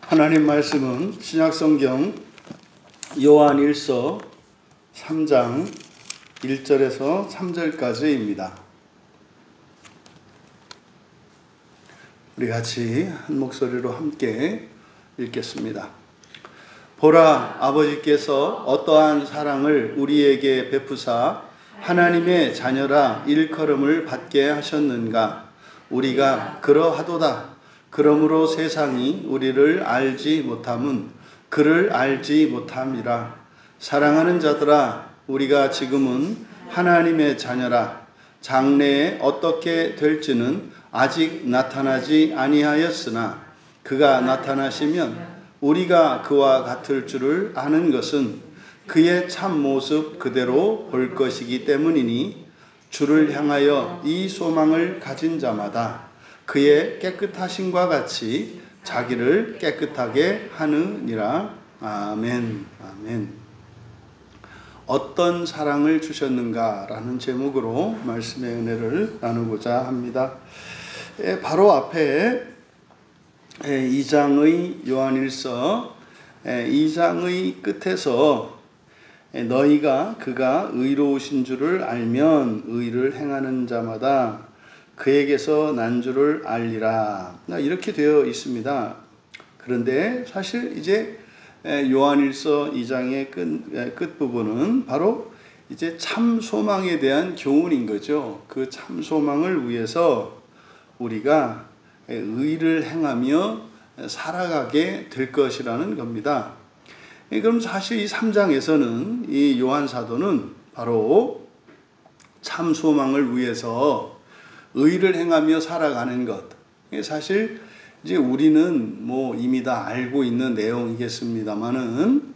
하나님 말씀은 신약성경 요한일서 3장 1절에서 3절까지입니다. 우리 같이 한 목소리로 함께 읽겠습니다. 보라, 아버지께서 어떠한 사랑을 우리에게 베푸사 하나님의 자녀라 일컬음을 받게 하셨는가. 우리가 그러하도다. 그러므로 세상이 우리를 알지 못함은 그를 알지 못함이라. 사랑하는 자들아, 우리가 지금은 하나님의 자녀라. 장래에 어떻게 될지는 아직 나타나지 아니하였으나 그가 나타나시면 우리가 그와 같을 줄을 아는 것은 그의 참 모습 그대로 볼 것이기 때문이니, 주를 향하여 이 소망을 가진 자마다 그의 깨끗하심과 같이 자기를 깨끗하게 하느니라. 아멘. 아멘. 어떤 사랑을 주셨는가라는 제목으로 말씀의 은혜를 나누고자 합니다. 바로 앞에 2장의 요한일서 2장의 끝에서 너희가 그가 의로우신 줄을 알면 의를 행하는 자마다 그에게서 난 줄을 알리라, 이렇게 되어 있습니다. 그런데 사실 이제 요한일서 2장의 끝부분은 바로 이제 참 소망에 대한 교훈인 거죠. 그 참 소망을 위해서 우리가 의를 행하며 살아가게 될 것이라는 겁니다. 그럼 사실 이 3장에서는 이 요한 사도는 바로 참 소망을 위해서 의를 행하며 살아가는 것. 사실 이제 우리는 이미 다 알고 있는 내용이겠습니다만은,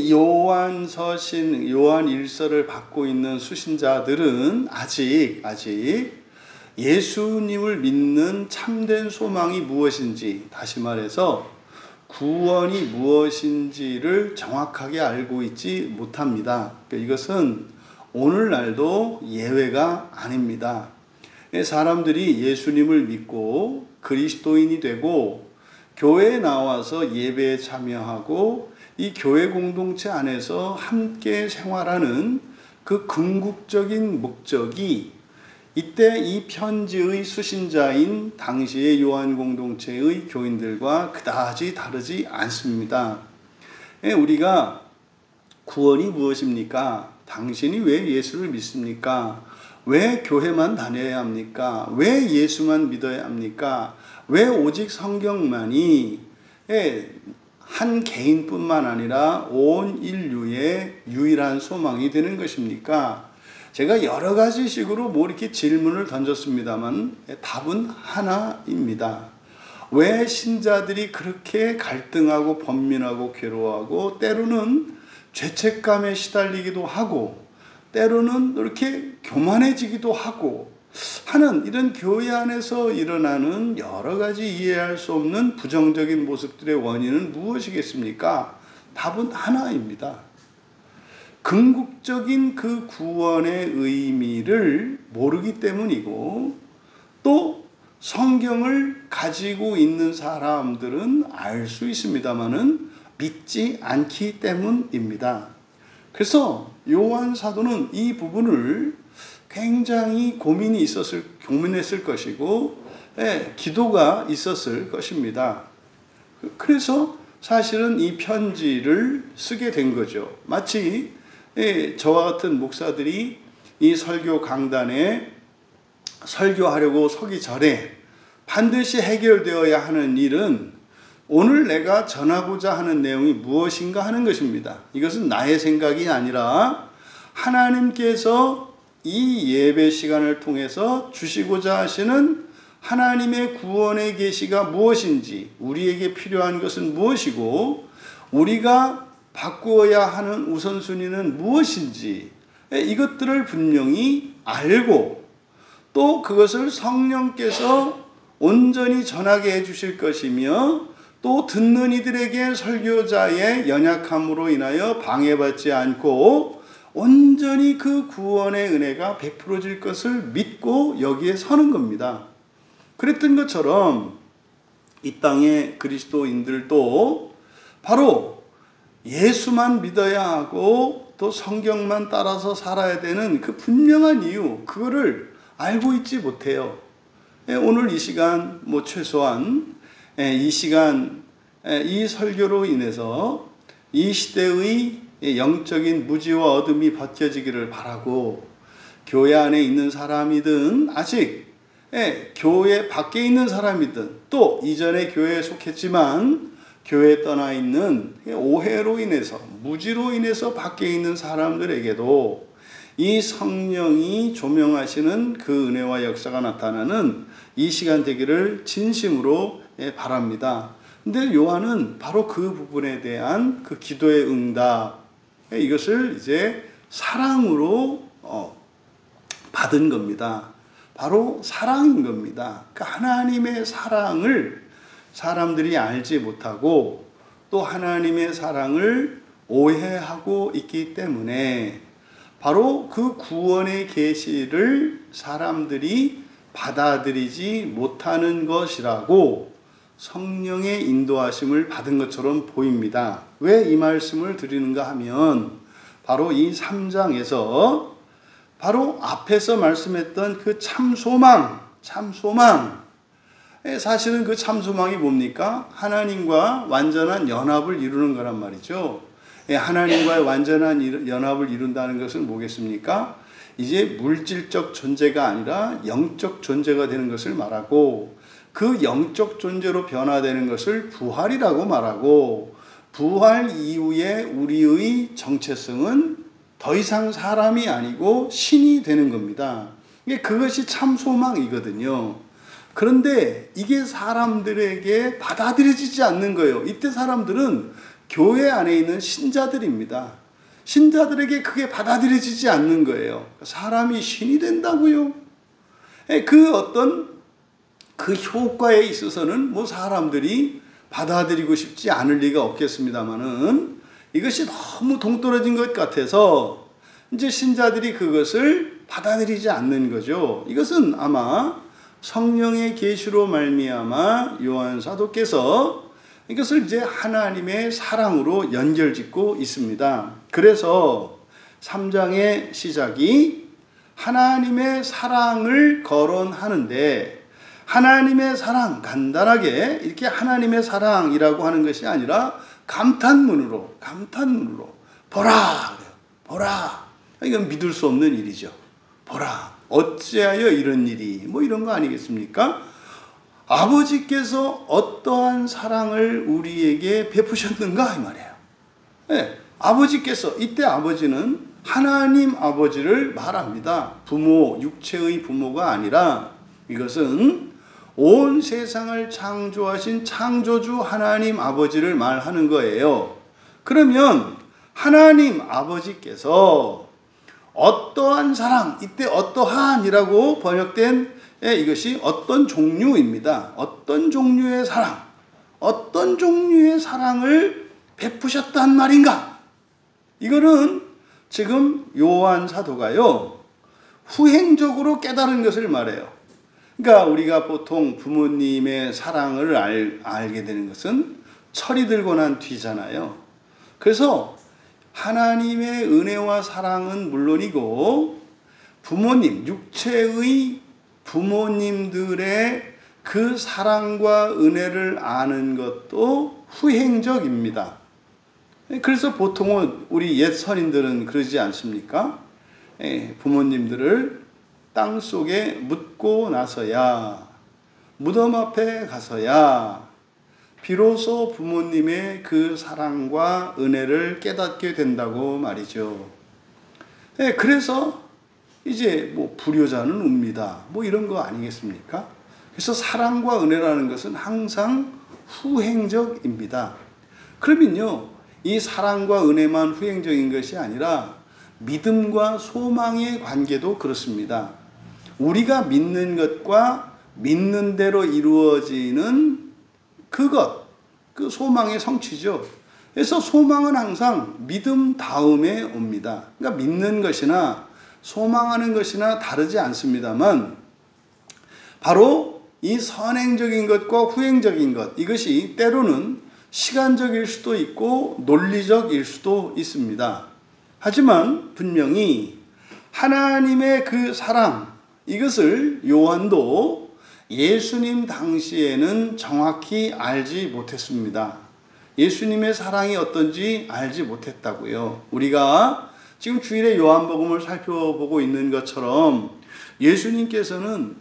요한서신, 요한일서를 받고 있는 수신자들은 아직 예수님을 믿는 참된 소망이 무엇인지, 다시 말해서 구원이 무엇인지를 정확하게 알고 있지 못합니다. 이것은 오늘날도 예외가 아닙니다. 사람들이 예수님을 믿고 그리스도인이 되고 교회에 나와서 예배에 참여하고 이 교회 공동체 안에서 함께 생활하는 그 궁극적인 목적이 이때 이 편지의 수신자인 당시의 요한 공동체의 교인들과 그다지 다르지 않습니다. 우리가 구원이 무엇입니까? 당신이 왜 예수를 믿습니까? 왜 교회만 다녀야 합니까? 왜 예수만 믿어야 합니까? 왜 오직 성경만이 한 개인뿐만 아니라 온 인류의 유일한 소망이 되는 것입니까? 제가 여러 가지 식으로 이렇게 질문을 던졌습니다만 답은 하나입니다. 왜 신자들이 그렇게 갈등하고 번민하고 괴로워하고 때로는 죄책감에 시달리기도 하고 때로는 이렇게 교만해지기도 하고 하는 이런 교회 안에서 일어나는 여러 가지 이해할 수 없는 부정적인 모습들의 원인은 무엇이겠습니까? 답은 하나입니다. 궁극적인 그 구원의 의미를 모르기 때문이고, 또 성경을 가지고 있는 사람들은 알 수 있습니다만은 믿지 않기 때문입니다. 그래서 요한 사도는 이 부분을 굉장히 고민했을 것이고, 기도가 있었을 것입니다. 그래서 사실은 이 편지를 쓰게 된 거죠. 마치 저와 같은 목사들이 이 설교 강단에 설교하려고 서기 전에 반드시 해결되어야 하는 일은 오늘 내가 전하고자 하는 내용이 무엇인가 하는 것입니다. 이것은 나의 생각이 아니라 하나님께서 이 예배 시간을 통해서 주시고자 하시는 하나님의 구원의 계시가 무엇인지, 우리에게 필요한 것은 무엇이고 우리가 바꾸어야 하는 우선순위는 무엇인지, 이것들을 분명히 알고 또 그것을 성령께서 온전히 전하게 해주실 것이며, 또 듣는 이들에게 설교자의 연약함으로 인하여 방해받지 않고 온전히 그 구원의 은혜가 베풀어질 것을 믿고 여기에 서는 겁니다. 그랬던 것처럼 이 땅의 그리스도인들도 바로 예수만 믿어야 하고 또 성경만 따라서 살아야 되는 그 분명한 이유, 그거를 알고 있지 못해요. 오늘 이 시간 최소한 이 시간 이 설교로 인해서 이 시대의 영적인 무지와 어둠이 벗겨지기를 바라고, 교회 안에 있는 사람이든 아직 교회 밖에 있는 사람이든 또 이전에 교회에 속했지만 교회에 떠나 있는 오해로 인해서 무지로 인해서 밖에 있는 사람들에게도 이 성령이 조명하시는 그 은혜와 역사가 나타나는 이 시간 되기를 진심으로 바랍니다. 근데 요한은 바로 그 부분에 대한 그 기도의 응답, 이것을 이제 사랑으로 받은 겁니다. 바로 사랑인 겁니다. 그러니까 하나님의 사랑을 사람들이 알지 못하고 또 하나님의 사랑을 오해하고 있기 때문에 바로 그 구원의 계시를 사람들이 받아들이지 못하는 것이라고 성령의 인도하심을 받은 것처럼 보입니다. 왜 이 말씀을 드리는가 하면 바로 이 3장에서 바로 앞에서 말씀했던 그 참소망, 사실은 그 참소망이 뭡니까? 하나님과 완전한 연합을 이루는 거란 말이죠. 하나님과의 완전한 연합을 이룬다는 것은 뭐겠습니까? 이제 물질적 존재가 아니라 영적 존재가 되는 것을 말하고, 그 영적 존재로 변화되는 것을 부활이라고 말하고, 부활 이후에 우리의 정체성은 더 이상 사람이 아니고 신이 되는 겁니다. 그것이 참 소망이거든요. 그런데 이게 사람들에게 받아들여지지 않는 거예요. 이때 사람들은 교회 안에 있는 신자들입니다. 신자들에게 그게 받아들여지지 않는 거예요. 사람이 신이 된다고요? 그 효과에 있어서는 사람들이 받아들이고 싶지 않을 리가 없겠습니다만은, 이것이 너무 동떨어진 것 같아서 이제 신자들이 그것을 받아들이지 않는 거죠. 이것은 아마 성령의 계시로 말미암아 요한 사도께서 이것을 이제 하나님의 사랑으로 연결짓고 있습니다. 그래서 3장의 시작이 하나님의 사랑을 거론하는데, 하나님의 사랑, 간단하게 이렇게 하나님의 사랑이라고 하는 것이 아니라 감탄문으로 보라. 이건 믿을 수 없는 일이죠. 보라, 어찌하여 이런 일이, 이런 거 아니겠습니까? 아버지께서 어떠한 사랑을 우리에게 베푸셨는가 이 말이에요. 아버지께서, 이때 아버지는 하나님 아버지를 말합니다. 부모, 육체의 부모가 아니라 이것은 온 세상을 창조하신 창조주 하나님 아버지를 말하는 거예요. 그러면 하나님 아버지께서 어떠한 사랑, 이때 어떠한이라고 번역된 이것이 어떤 종류입니다. 어떤 종류의 사랑, 어떤 종류의 사랑을 베푸셨단 말인가? 이거는 지금 요한 사도가요, 후행적으로 깨달은 것을 말해요. 그러니까 우리가 보통 부모님의 사랑을 알게 되는 것은 철이 들고 난 뒤잖아요. 그래서 하나님의 은혜와 사랑은 물론이고 부모님, 육체의 부모님들의 그 사랑과 은혜를 아는 것도 후행적입니다. 그래서 보통은 우리 옛 선인들은 그러지 않습니까? 부모님들을 땅 속에 묻고 나서야, 무덤 앞에 가서야 비로소 부모님의 그 사랑과 은혜를 깨닫게 된다고 말이죠. 그래서 이제 불효자는 웁니다. 이런 거 아니겠습니까? 그래서 사랑과 은혜라는 것은 항상 후행적입니다. 그러면요, 이 사랑과 은혜만 후행적인 것이 아니라 믿음과 소망의 관계도 그렇습니다. 우리가 믿는 것과 믿는 대로 이루어지는 그것, 그 소망의 성취죠. 그래서 소망은 항상 믿음 다음에 옵니다. 그러니까 믿는 것이나 소망하는 것이나 다르지 않습니다만 바로 이 선행적인 것과 후행적인 것, 이것이 때로는 시간적일 수도 있고 논리적일 수도 있습니다. 하지만 분명히 하나님의 그 사랑, 이것을 요한도 예수님 당시에는 정확히 알지 못했습니다. 예수님의 사랑이 어떤지 알지 못했다고요. 우리가 지금 주일에 요한복음을 살펴보고 있는 것처럼 예수님께서는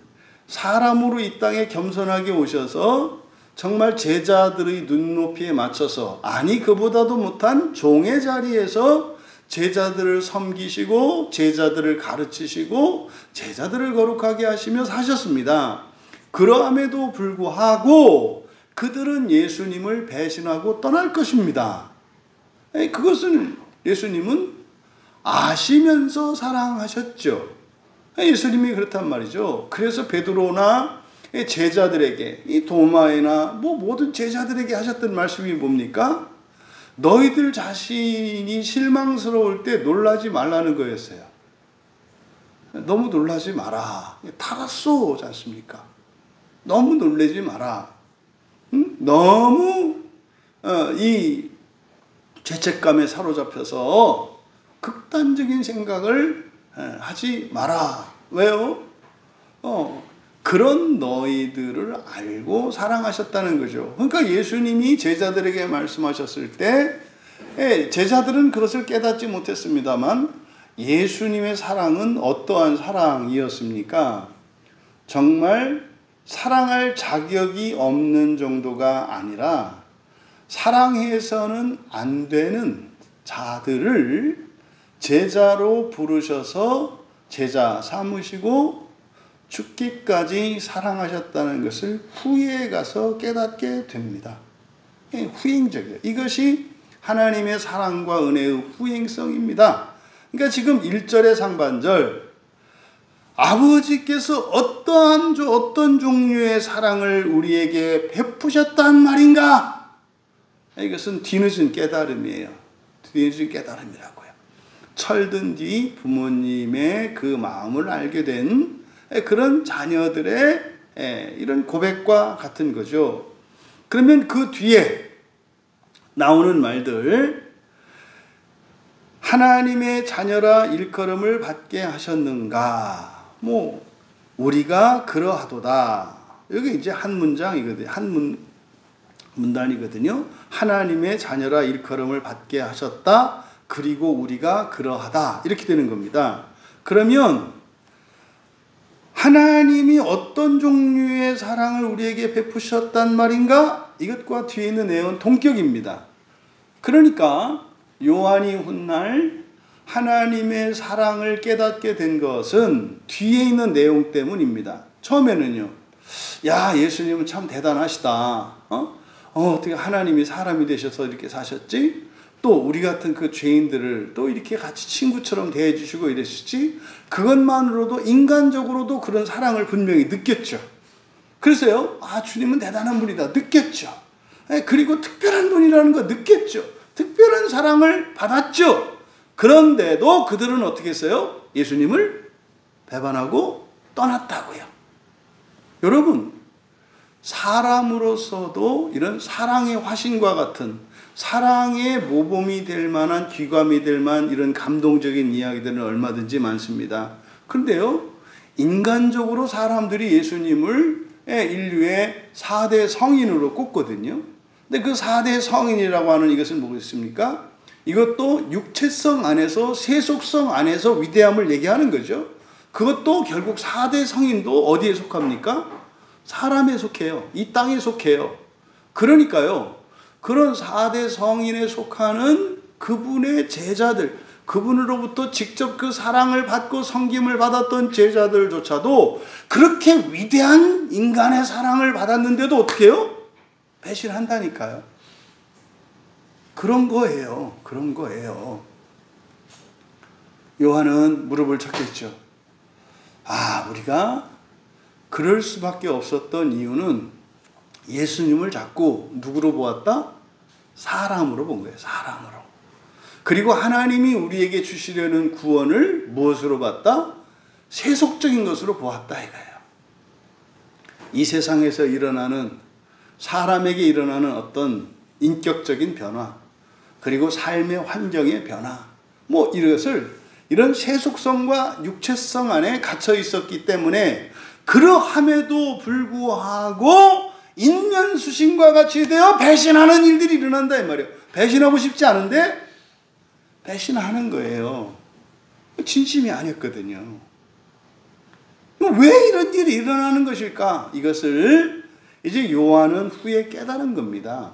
사람으로 이 땅에 겸손하게 오셔서 정말 제자들의 눈높이에 맞춰서, 아니 그보다도 못한 종의 자리에서 제자들을 섬기시고 제자들을 가르치시고 제자들을 거룩하게 하시며 사셨습니다. 그러함에도 불구하고 그들은 예수님을 배신하고 떠날 것입니다. 그것을 예수님은 아시면서 사랑하셨죠. 예수님이 그렇단 말이죠. 그래서 베드로나 제자들에게, 이 도마에나 모든 제자들에게 하셨던 말씀이 뭡니까? 너희들 자신이 실망스러울 때 놀라지 말라는 거였어요. 너무 놀라지 마라. 타라쏘지 않습니까? 너무 놀라지 마라. 너무 이 죄책감에 사로잡혀서 극단적인 생각을 하지 마라. 왜요? 그런 너희들을 알고 사랑하셨다는 거죠. 그러니까 예수님이 제자들에게 말씀하셨을 때 제자들은 그것을 깨닫지 못했습니다만 예수님의 사랑은 어떠한 사랑이었습니까? 정말 사랑할 자격이 없는 정도가 아니라 사랑해서는 안 되는 자들을 제자로 부르셔서 제자 삼으시고 죽기까지 사랑하셨다는 것을 후에 가서 깨닫게 됩니다. 후행적이에요. 이것이 하나님의 사랑과 은혜의 후행성입니다. 그러니까 지금 1절의 상반절, 아버지께서 어떤 종류의 사랑을 우리에게 베푸셨단 말인가? 이것은 뒤늦은 깨달음이에요. 뒤늦은 깨달음이라고요. 철든 뒤 부모님의 그 마음을 알게 된 그런 자녀들의 이런 고백과 같은 거죠. 그러면 그 뒤에 나오는 말들, 하나님의 자녀라 일컬음을 받게 하셨는가? 우리가 그러하도다. 여기 이제 한 문장이거든요. 한 문단이거든요. 하나님의 자녀라 일컬음을 받게 하셨다. 그리고 우리가 그러하다. 이렇게 되는 겁니다. 그러면 하나님이 어떤 종류의 사랑을 우리에게 베푸셨단 말인가? 이것과 뒤에 있는 내용은 동격입니다. 그러니까 요한이 훗날 하나님의 사랑을 깨닫게 된 것은 뒤에 있는 내용 때문입니다. 처음에는요, 야, 예수님은 참 대단하시다. 어떻게 하나님이 사람이 되셔서 이렇게 사셨지? 또 우리 같은 그 죄인들을 또 이렇게 같이 친구처럼 대해주시고 이랬지? 그것만으로도 인간적으로도 그런 사랑을 분명히 느꼈죠. 그래서요, 주님은 대단한 분이다 느꼈죠. 그리고 특별한 분이라는 거 느꼈죠. 특별한 사랑을 받았죠. 그런데도 그들은 어떻게 했어요? 예수님을 배반하고 떠났다고요. 여러분, 사람으로서도 이런 사랑의 화신과 같은, 사랑의 모범이 될 만한, 귀감이 될 만한 이런 감동적인 이야기들은 얼마든지 많습니다. 그런데요, 인간적으로 사람들이 예수님을 인류의 4대 성인으로 꼽거든요. 근데 그 4대 성인이라고 하는 이것은 뭐겠습니까? 이것도 육체성 안에서, 세속성 안에서 위대함을 얘기하는 거죠. 그것도 결국 4대 성인도 어디에 속합니까? 사람에 속해요. 이 땅에 속해요. 그러니까요, 그런 4대 성인에 속하는 그분의 제자들, 그분으로부터 직접 그 사랑을 받고 섬김을 받았던 제자들조차도 그렇게 위대한 인간의 사랑을 받았는데도 어떻게 해요? 배신한다니까요. 그런 거예요. 그런 거예요. 요한은 무릎을 쳤겠죠. 우리가 그럴 수밖에 없었던 이유는 예수님을 자꾸 누구로 보았다? 사람으로 본 거예요. 사람으로. 그리고 하나님이 우리에게 주시려는 구원을 무엇으로 봤다? 세속적인 것으로 보았다 이거예요. 이 세상에서 일어나는 사람에게 일어나는 어떤 인격적인 변화, 그리고 삶의 환경의 변화, 뭐 이런 세속성과 육체성 안에 갇혀 있었기 때문에 그러함에도 불구하고 인면수신과 같이 되어 배신하는 일들이 일어난다 이 말이에요. 배신하고 싶지 않은데 배신하는 거예요. 진심이 아니었거든요. 왜 이런 일이 일어나는 것일까? 이것을 이제 요한은 후에 깨달은 겁니다.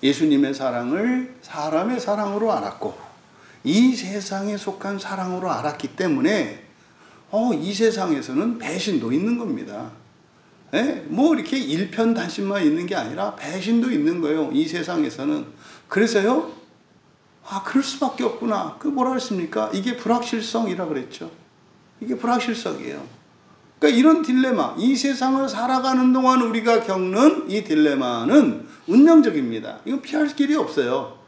예수님의 사랑을 사람의 사랑으로 알았고 이 세상에 속한 사랑으로 알았기 때문에 이 세상에서는 배신도 있는 겁니다. 뭐 이렇게 일편단심만 있는 게 아니라 배신도 있는 거예요. 이 세상에서는. 그래서요, 그럴 수밖에 없구나. 그 뭐라 그랬습니까? 이게 불확실성이라 그랬죠. 이게 불확실성이에요. 그러니까 이런 딜레마, 이 세상을 살아가는 동안 우리가 겪는 이 딜레마는 운명적입니다. 이건 피할 길이 없어요.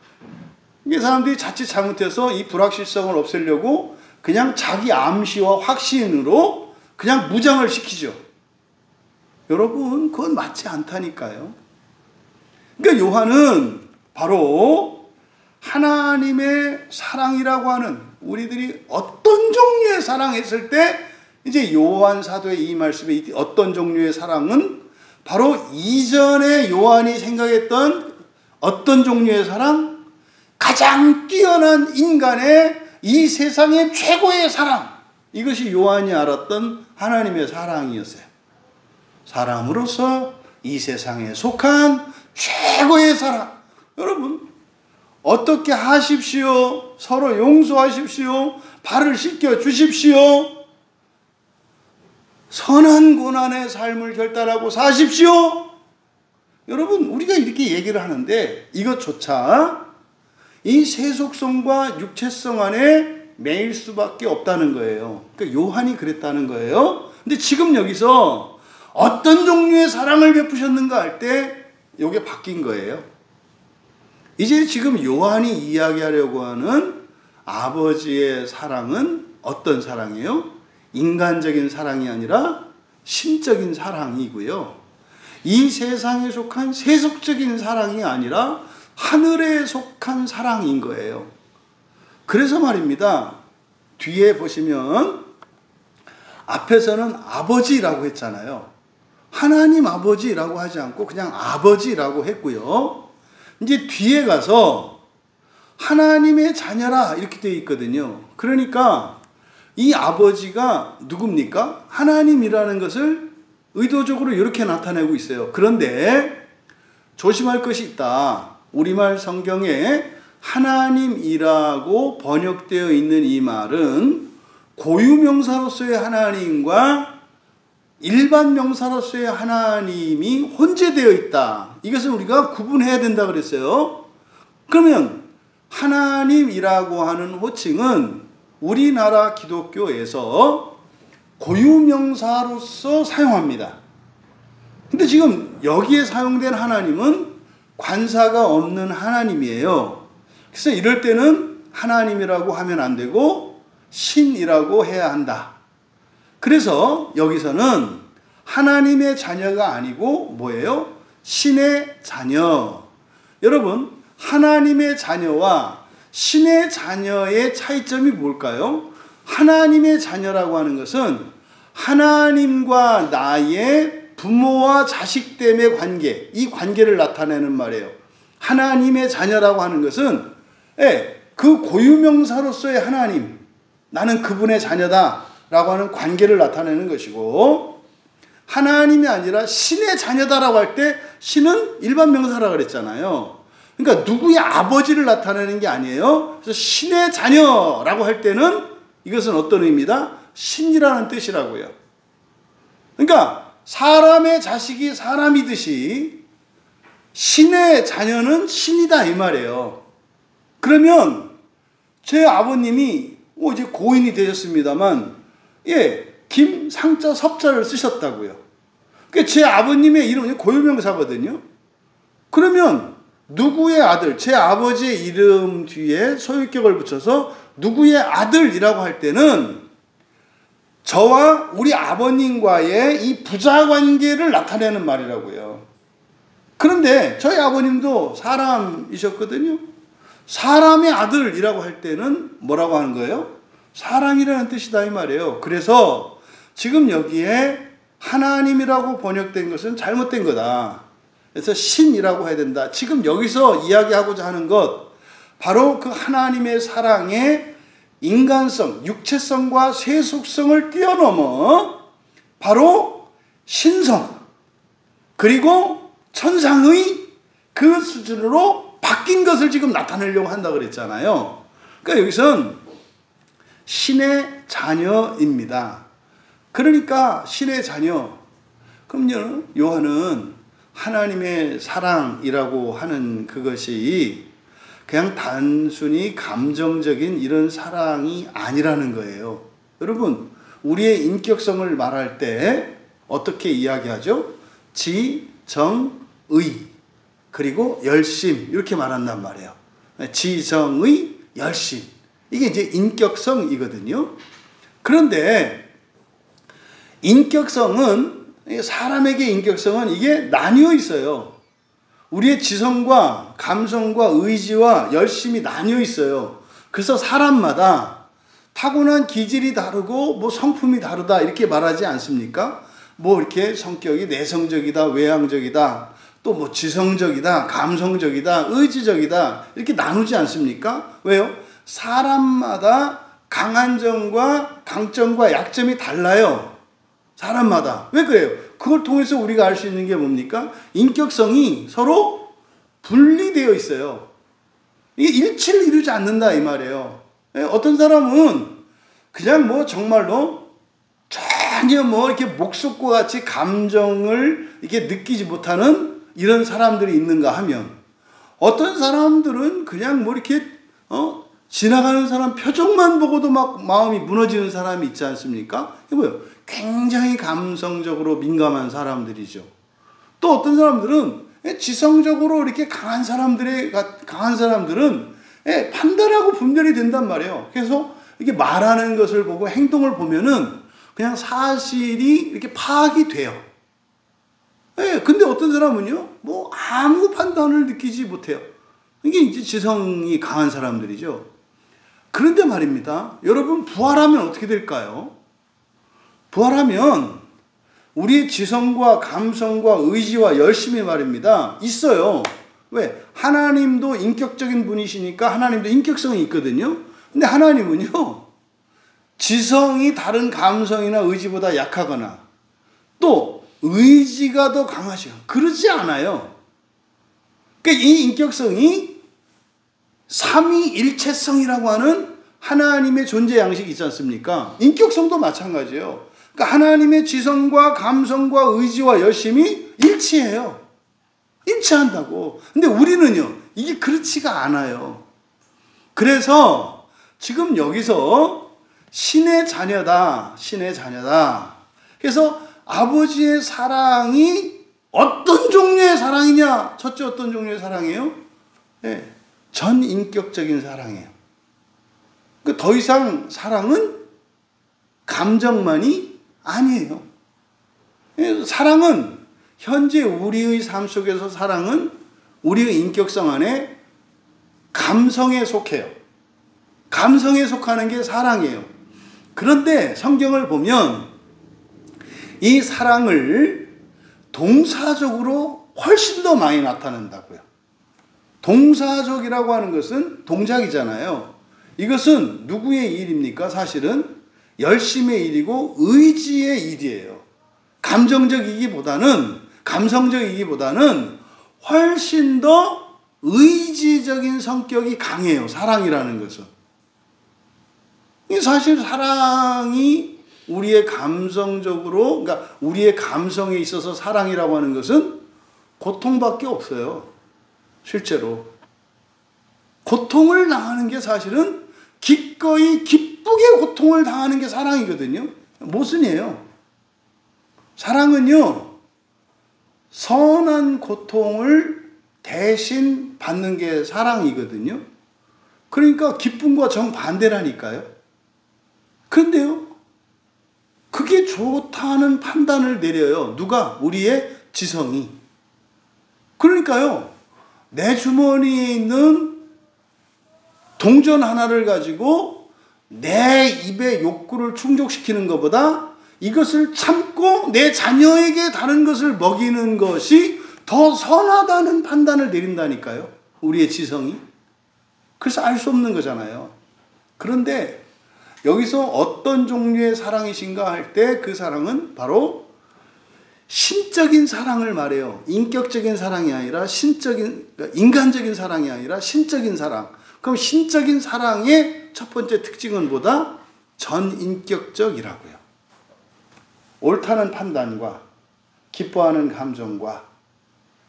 이게 사람들이 자칫 잘못해서 이 불확실성을 없애려고 그냥 자기 암시와 확신으로 그냥 무장을 시키죠. 여러분, 그건 맞지 않다니까요. 그러니까 요한은 바로 하나님의 사랑이라고 하는, 우리들이 어떤 종류의 사랑했을 때 이제 요한 사도의 이 말씀에 어떤 종류의 사랑은 바로 이전에 요한이 생각했던 어떤 종류의 사랑, 가장 뛰어난 인간의 이 세상의 최고의 사랑, 이것이 요한이 알았던 하나님의 사랑이었어요. 사람으로서 이 세상에 속한 최고의 사랑. 여러분, 어떻게 하십시오? 서로 용서하십시오. 발을 씻겨 주십시오. 선한 고난의 삶을 결단하고 사십시오. 여러분, 우리가 이렇게 얘기를 하는데 이것조차 이 세속성과 육체성 안에 매일 수밖에 없다는 거예요. 그러니까 요한이 그랬다는 거예요. 근데 지금 여기서 어떤 종류의 사랑을 베푸셨는가 할 때 이게 바뀐 거예요. 이제 지금 요한이 이야기하려고 하는 아버지의 사랑은 어떤 사랑이에요? 인간적인 사랑이 아니라 신적인 사랑이고요. 이 세상에 속한 세속적인 사랑이 아니라 하늘에 속한 사랑인 거예요. 그래서 말입니다. 뒤에 보시면 앞에서는 아버지라고 했잖아요. 하나님 아버지라고 하지 않고 그냥 아버지라고 했고요. 이제 뒤에 가서 하나님의 자녀라 이렇게 되어 있거든요. 그러니까 이 아버지가 누굽니까? 하나님이라는 것을 의도적으로 이렇게 나타내고 있어요. 그런데 조심할 것이 있다. 우리말 성경에 하나님이라고 번역되어 있는 이 말은 고유명사로서의 하나님과 일반 명사로서의 하나님이 혼재되어 있다. 이것을 우리가 구분해야 된다 그랬어요. 그러면 하나님이라고 하는 호칭은 우리나라 기독교에서 고유명사로서 사용합니다. 근데 지금 여기에 사용된 하나님은 관사가 없는 하나님이에요. 그래서 이럴 때는 하나님이라고 하면 안 되고 신이라고 해야 한다. 그래서 여기서는 하나님의 자녀가 아니고 뭐예요? 신의 자녀. 여러분, 하나님의 자녀와 신의 자녀의 차이점이 뭘까요? 하나님의 자녀라고 하는 것은 하나님과 나의 부모와 자식됨의 관계, 이 관계를 나타내는 말이에요. 하나님의 자녀라고 하는 것은 그 고유명사로서의 하나님, 나는 그분의 자녀다 라고 하는 관계를 나타내는 것이고, 하나님이 아니라 신의 자녀다라고 할 때 신은 일반 명사라고 그랬잖아요. 그러니까 누구의 아버지를 나타내는 게 아니에요. 그래서 신의 자녀라고 할 때는 이것은 어떤 의미다? 신이라는 뜻이라고요. 그러니까 사람의 자식이 사람이듯이 신의 자녀는 신이다 이 말이에요. 그러면 제 아버님이 이제 고인이 되셨습니다만 김상자 섭자를 쓰셨다고요. 그러니까 제 아버님의 이름은 고유명사거든요. 그러면 누구의 아들, 제 아버지의 이름 뒤에 소유격을 붙여서 누구의 아들이라고 할 때는 저와 우리 아버님과의 이 부자 관계를 나타내는 말이라고요. 그런데 저희 아버님도 사람이셨거든요. 사람의 아들이라고 할 때는 뭐라고 하는 거예요? 사랑이라는 뜻이다 이 말이에요. 그래서 지금 여기에 하나님이라고 번역된 것은 잘못된 거다. 그래서 신이라고 해야 된다. 지금 여기서 이야기하고자 하는 것, 바로 그 하나님의 사랑의 인간성, 육체성과 세속성을 뛰어넘어 바로 신성, 그리고 천상의 그 수준으로 바뀐 것을 지금 나타내려고 한다 그랬잖아요. 그러니까 여기선 신의 자녀입니다. 그러니까 신의 자녀. 그럼요, 요한은 하나님의 사랑이라고 하는 그것이 그냥 단순히 감정적인 이런 사랑이 아니라는 거예요. 여러분, 우리의 인격성을 말할 때 어떻게 이야기하죠? 지, 정, 의, 그리고 열심, 이렇게 말한단 말이에요. 지, 정, 의, 열심. 이게 이제 인격성이거든요. 그런데 인격성은, 사람에게 인격성은 이게 나뉘어 있어요. 우리의 지성과 감성과 의지와 열심이 나뉘어 있어요. 그래서 사람마다 타고난 기질이 다르고 뭐 성품이 다르다 이렇게 말하지 않습니까? 뭐 이렇게 성격이 내성적이다, 외향적이다, 또 뭐 지성적이다, 감성적이다, 의지적이다 이렇게 나누지 않습니까? 왜요? 사람마다 강한 점과 강점과 약점이 달라요. 사람마다. 왜 그래요? 그걸 통해서 우리가 알 수 있는 게 뭡니까? 인격성이 서로 분리되어 있어요. 이게 일치를 이루지 않는다 이 말이에요. 어떤 사람은 그냥 뭐 정말로 전혀 뭐 이렇게 목석과 같이 감정을 이렇게 느끼지 못하는 이런 사람들이 있는가 하면, 어떤 사람들은 그냥 뭐 이렇게 지나가는 사람 표정만 보고도 막 마음이 무너지는 사람이 있지 않습니까? 이게 뭐예요? 굉장히 감성적으로 민감한 사람들이죠. 또 어떤 사람들은 지성적으로 이렇게 강한 사람들은 판단하고 분별이 된단 말이에요. 그래서 이렇게 말하는 것을 보고 행동을 보면은 그냥 사실이 이렇게 파악이 돼요. 근데 어떤 사람은요, 뭐 아무 판단을 느끼지 못해요. 이게 이제 지성이 강한 사람들이죠. 그런데 말입니다. 여러분, 부활하면 어떻게 될까요? 부활하면 우리의 지성과 감성과 의지와 열심이 말입니다. 있어요. 왜? 하나님도 인격적인 분이시니까 하나님도 인격성이 있거든요. 근데 하나님은요, 지성이 다른 감성이나 의지보다 약하거나 또 의지가 더 강하시고 그러지 않아요. 그러니까 이 인격성이 삼위일체성이라고 하는 하나님의 존재 양식이 있지 않습니까? 인격성도 마찬가지예요. 그러니까 하나님의 지성과 감성과 의지와 열심이 일치해요. 일치한다고. 근데 우리는요, 이게 그렇지가 않아요. 그래서 지금 여기서 신의 자녀다, 신의 자녀다. 그래서 아버지의 사랑이 어떤 종류의 사랑이냐? 첫째 어떤 종류의 사랑이에요? 전인격적인 사랑이에요. 그러니까 더 이상 사랑은 감정만이 아니에요. 사랑은 현재 우리의 삶 속에서 사랑은 우리의 인격성 안에 감성에 속해요. 감성에 속하는 게 사랑이에요. 그런데 성경을 보면 이 사랑을 동사적으로 훨씬 더 많이 나타낸다고요. 동사적이라고 하는 것은 동작이잖아요. 이것은 누구의 일입니까? 사실은 열심의 일이고 의지의 일이에요. 감성적이기보다는 훨씬 더 의지적인 성격이 강해요. 사랑이라는 것은. 사실 사랑이 우리의 감성적으로, 그러니까 우리의 감성에 있어서 사랑이라고 하는 것은 고통밖에 없어요. 실제로. 고통을 당하는 게 사실은 기꺼이 기쁘게 고통을 당하는 게 사랑이거든요. 모순이에요. 사랑은요, 선한 고통을 대신 받는 게 사랑이거든요. 그러니까 기쁨과 정반대라니까요. 그런데요, 그게 좋다는 판단을 내려요. 누가? 우리의 지성이. 그러니까요, 내 주머니에 있는 동전 하나를 가지고 내 입의 욕구를 충족시키는 것보다 이것을 참고 내 자녀에게 다른 것을 먹이는 것이 더 선하다는 판단을 내린다니까요, 우리의 지성이. 그래서 알 수 없는 거잖아요. 그런데 여기서 어떤 종류의 사랑이신가 할 때 그 사랑은 바로 신적인 사랑을 말해요. 인격적인 사랑이 아니라 인간적인 사랑이 아니라 신적인 사랑. 그럼 신적인 사랑의 첫 번째 특징은 뭐다? 전인격적이라고요. 옳다는 판단과 기뻐하는 감정과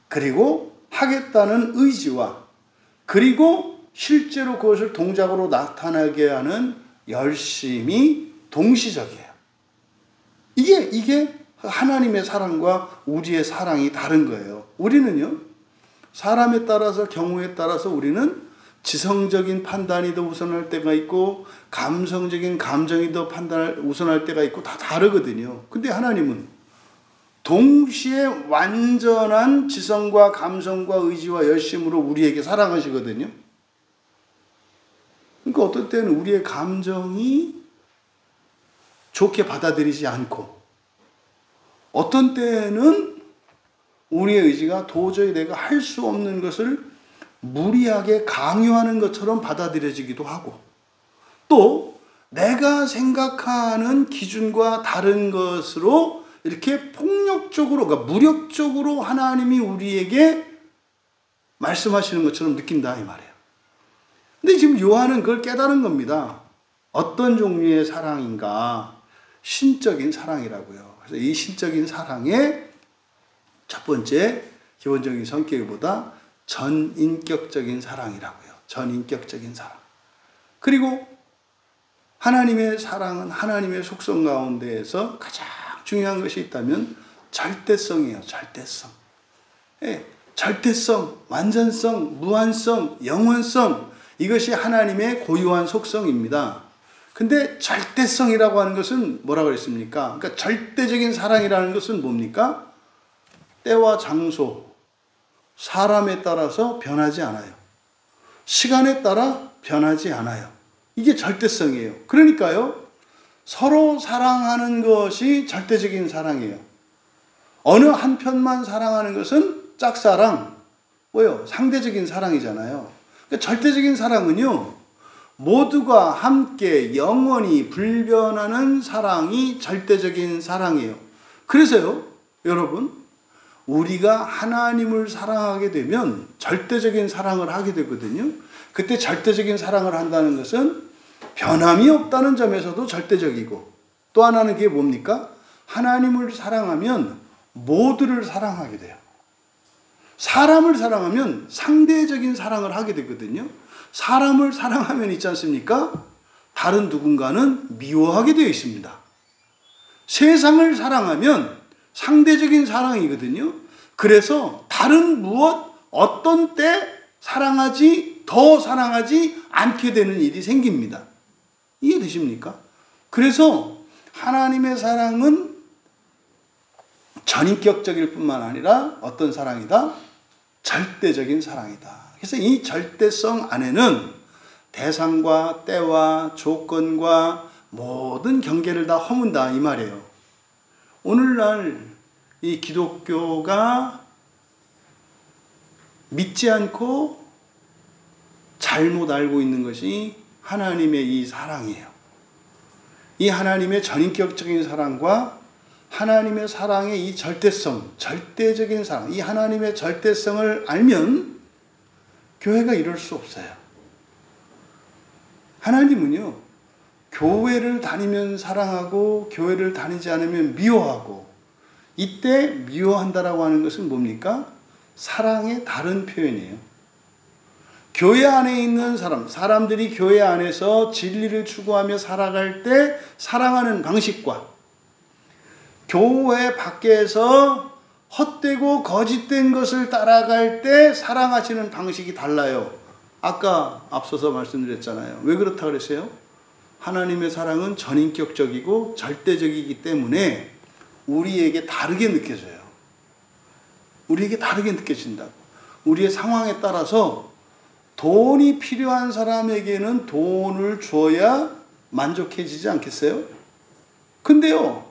그리고 하겠다는 의지와 그리고 실제로 그것을 동작으로 나타나게 하는 열심이 동시적이에요. 이게 하나님의 사랑과 우리의 사랑이 다른 거예요. 우리는요, 사람에 따라서 경우에 따라서 우리는 지성적인 판단이 더 우선할 때가 있고 감성적인 감정이 더 우선할 때가 있고 다 다르거든요. 근데 하나님은 동시에 완전한 지성과 감성과 의지와 열심으로 우리에게 사랑하시거든요. 그러니까 어떨 때는 우리의 감정이 좋게 받아들이지 않고 어떤 때는 우리의 의지가 도저히 내가 할 수 없는 것을 무리하게 강요하는 것처럼 받아들여지기도 하고 또 내가 생각하는 기준과 다른 것으로 이렇게 폭력적으로, 그러니까 무력적으로 하나님이 우리에게 말씀하시는 것처럼 느낀다 이 말이에요. 근데 지금 요한은 그걸 깨달은 겁니다. 어떤 종류의 사랑인가? 신적인 사랑이라고요. 그래서 이 신적인 사랑의 첫 번째 기본적인 성격보다 전인격적인 사랑이라고요. 전인격적인 사랑. 그리고 하나님의 사랑은 하나님의 속성 가운데에서 가장 중요한 것이 있다면 절대성이에요. 절대성. 예, 절대성, 완전성, 무한성, 영원성, 이것이 하나님의 고유한 속성입니다. 근데 절대성이라고 하는 것은 뭐라고 그랬습니까? 그러니까 절대적인 사랑이라는 것은 뭡니까? 때와 장소, 사람에 따라서 변하지 않아요. 시간에 따라 변하지 않아요. 이게 절대성이에요. 그러니까요, 서로 사랑하는 것이 절대적인 사랑이에요. 어느 한편만 사랑하는 것은 짝사랑, 뭐요? 상대적인 사랑이잖아요. 그러니까 절대적인 사랑은요, 모두가 함께 영원히 불변하는 사랑이 절대적인 사랑이에요. 그래서요, 여러분, 우리가 하나님을 사랑하게 되면 절대적인 사랑을 하게 되거든요. 그때 절대적인 사랑을 한다는 것은 변함이 없다는 점에서도 절대적이고, 또 하나는 그게 뭡니까? 하나님을 사랑하면 모두를 사랑하게 돼요. 사람을 사랑하면 상대적인 사랑을 하게 되거든요. 사람을 사랑하면 있지 않습니까? 다른 누군가는 미워하게 되어 있습니다. 세상을 사랑하면 상대적인 사랑이거든요. 그래서 다른 어떤 때 더 사랑하지 않게 되는 일이 생깁니다. 이해되십니까? 그래서 하나님의 사랑은 전인격적일 뿐만 아니라 어떤 사랑이다? 절대적인 사랑이다. 그래서 이 절대성 안에는 대상과 때와 조건과 모든 경계를 다 허문다 이 말이에요. 오늘날 이 기독교가 믿지 않고 잘못 알고 있는 것이 하나님의 이 사랑이에요. 이 하나님의 전인격적인 사랑과 하나님의 사랑의 이 절대성, 절대적인 사랑, 이 하나님의 절대성을 알면 교회가 이럴 수 없어요. 하나님은요, 교회를 다니면 사랑하고 교회를 다니지 않으면 미워하고, 이때 미워한다라고 하는 것은 뭡니까? 사랑의 다른 표현이에요. 교회 안에 있는 사람들이 교회 안에서 진리를 추구하며 살아갈 때 사랑하는 방식과 교회 밖에서 헛되고 거짓된 것을 따라갈 때 사랑하시는 방식이 달라요. 아까 앞서서 말씀드렸잖아요. 왜 그렇다 그랬어요? 하나님의 사랑은 전인격적이고 절대적이기 때문에 우리에게 다르게 느껴져요. 우리에게 다르게 느껴진다고. 우리의 상황에 따라서 돈이 필요한 사람에게는 돈을 줘야 만족해지지 않겠어요? 근데요,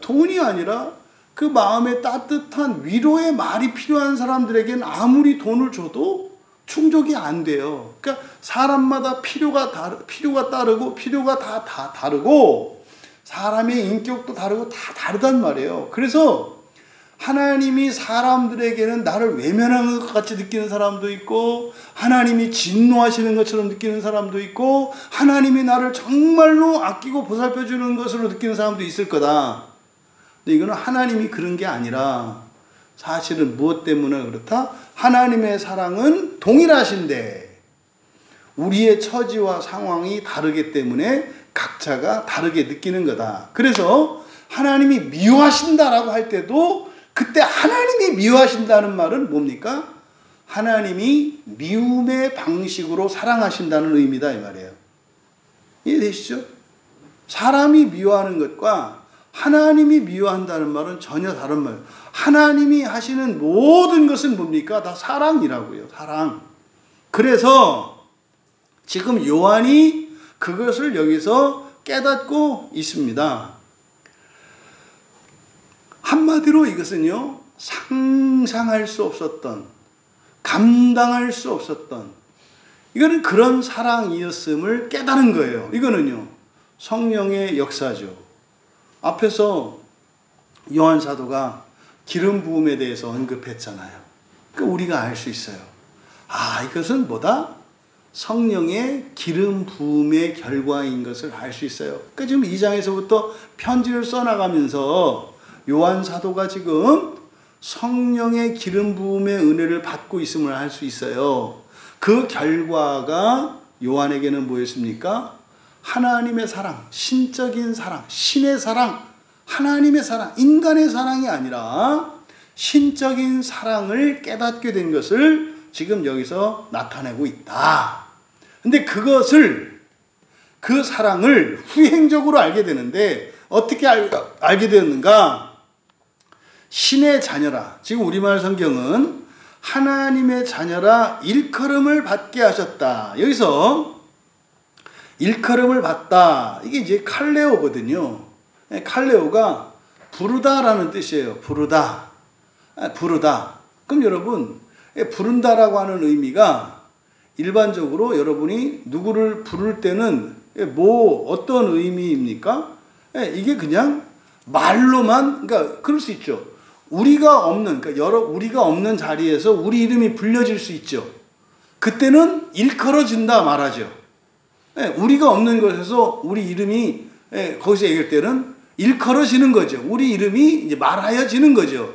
돈이 아니라 그 마음에 따뜻한 위로의 말이 필요한 사람들에게는 아무리 돈을 줘도 충족이 안 돼요. 그러니까 사람마다 필요가 따르고 필요가 다 다르고 사람의 인격도 다르고 다 다르단 말이에요. 그래서 하나님이 사람들에게는 나를 외면하는 것 같이 느끼는 사람도 있고 하나님이 진노하시는 것처럼 느끼는 사람도 있고 하나님이 나를 정말로 아끼고 보살펴 주는 것으로 느끼는 사람도 있을 거다. 근데 이거는 하나님이 그런 게 아니라 사실은 무엇 때문에 그렇다? 하나님의 사랑은 동일하신데 우리의 처지와 상황이 다르기 때문에 각자가 다르게 느끼는 거다. 그래서 하나님이 미워하신다라고 할 때도 그때 하나님이 미워하신다는 말은 뭡니까? 하나님이 미움의 방식으로 사랑하신다는 의미다 이 말이에요. 이해되시죠? 사람이 미워하는 것과 하나님이 미워한다는 말은 전혀 다른 말이에요. 하나님이 하시는 모든 것은 뭡니까? 다 사랑이라고요. 사랑. 그래서 지금 요한이 그것을 여기서 깨닫고 있습니다. 한마디로 이것은요, 상상할 수 없었던, 감당할 수 없었던, 이거는 그런 사랑이었음을 깨달은 거예요. 이거는요, 성령의 역사죠. 앞에서 요한 사도가 기름 부음에 대해서 언급했잖아요. 그러니까 우리가 알 수 있어요. 아, 이것은 뭐다? 성령의 기름 부음의 결과인 것을 알 수 있어요. 그러니까 지금 2장에서부터 편지를 써나가면서 요한 사도가 지금 성령의 기름 부음의 은혜를 받고 있음을 알 수 있어요. 그 결과가 요한에게는 뭐였습니까? 하나님의 사랑, 신적인 사랑, 신의 사랑, 하나님의 사랑, 인간의 사랑이 아니라 신적인 사랑을 깨닫게 된 것을 지금 여기서 나타내고 있다. 근데 그 사랑을 후행적으로 알게 되는데 어떻게 알게 되었는가? 신의 자녀라. 지금 우리말 성경은 하나님의 자녀라 일컬음을 받게 하셨다. 여기서 일컬음을 받다. 이게 이제 칼레오거든요. 칼레오가 부르다라는 뜻이에요. 부르다. 부르다. 그럼 여러분, 부른다라고 하는 의미가 일반적으로 여러분이 누구를 부를 때는 어떤 의미입니까? 이게 그냥 말로만, 그러니까 그럴 수 있죠. 우리가 없는 자리에서 우리 이름이 불려질 수 있죠. 그때는 일컬어진다 말하죠. 우리가 없는 곳에서 우리 이름이 거기서 얘기할 때는 일컬어지는 거죠. 우리 이름이 이제 말하여지는 거죠.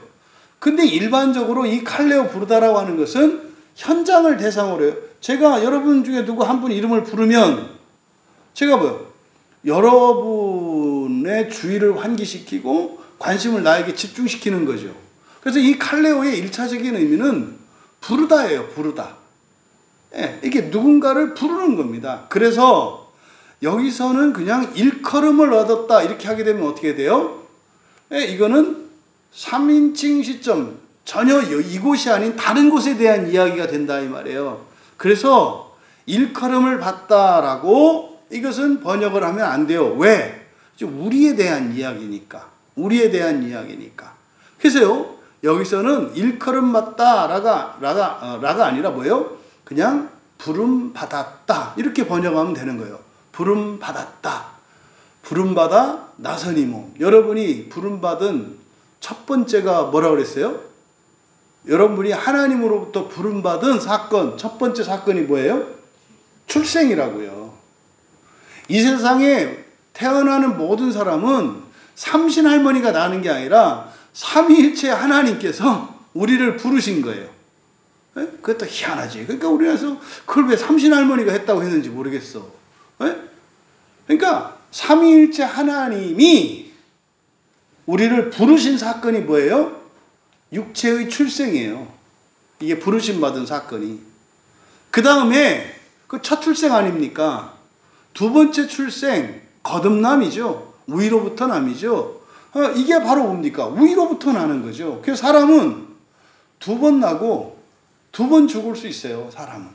근데 일반적으로 이 칼레오 부르다라고 하는 것은 현장을 대상으로 해요. 제가 여러분 중에 누구 한 분 이름을 부르면 제가 여러분의 주의를 환기시키고 관심을 나에게 집중시키는 거죠. 그래서 이 칼레오의 1차적인 의미는 부르다예요. 부르다. 이게 누군가를 부르는 겁니다. 그래서 여기서는 그냥 일컬음을 얻었다 이렇게 하게 되면 어떻게 돼요? 이거는 3인칭 시점, 전혀 이곳이 아닌 다른 곳에 대한 이야기가 된다 이 말이에요. 그래서 일컬음을 받다라고 이것은 번역을 하면 안 돼요. 왜? 우리에 대한 이야기니까. 우리에 대한 이야기니까. 그래서요, 여기서는 일컬음 받다라가 아니라 뭐예요? 그냥 부름 받았다 이렇게 번역하면 되는 거예요. 부름 받았다. 부름 받아 나선이 몸. 여러분이 부름 받은 첫 번째가 뭐라고 그랬어요? 여러분이 하나님으로부터 부름 받은 사건, 첫 번째 사건이 뭐예요? 출생이라고요. 이 세상에 태어나는 모든 사람은 삼신할머니가 나는 게 아니라 삼위일체 하나님께서 우리를 부르신 거예요. 그것도 희한하지. 그러니까 우리나라에서 그걸 왜 삼신할머니가 했다고 했는지 모르겠어. 그러니까 삼위일체 하나님이 우리를 부르신 사건이 뭐예요? 육체의 출생이에요. 이게 부르심 받은 사건이. 그 다음에 그 첫 출생 아닙니까? 두 번째 출생, 거듭남이죠. 위로부터 남이죠. 이게 바로 뭡니까? 위로부터 나는 거죠. 그래서 사람은 두 번 나고 두 번 죽을 수 있어요. 사람은.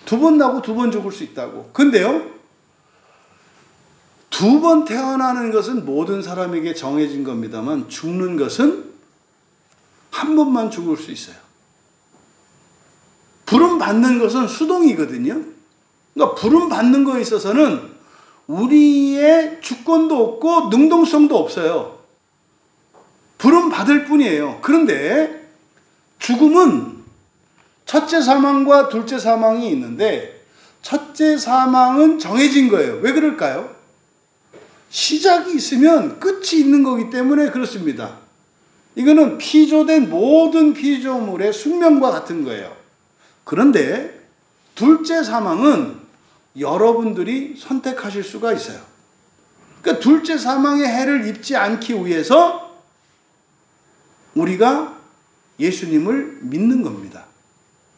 두 번 나고 두 번 죽을 수 있다고. 근데요, 두 번 태어나는 것은 모든 사람에게 정해진 겁니다만 죽는 것은 한 번만 죽을 수 있어요. 부름 받는 것은 수동이거든요. 그러니까 부름 받는 거에 있어서는 우리의 주권도 없고 능동성도 없어요. 부름 받을 뿐이에요. 그런데 죽음은 첫째 사망과 둘째 사망이 있는데 첫째 사망은 정해진 거예요. 왜 그럴까요? 시작이 있으면 끝이 있는 거기 때문에 그렇습니다. 이거는 피조된 모든 피조물의 숙명과 같은 거예요. 그런데 둘째 사망은 여러분들이 선택하실 수가 있어요. 그러니까 둘째 사망의 해를 입지 않기 위해서 우리가 예수님을 믿는 겁니다.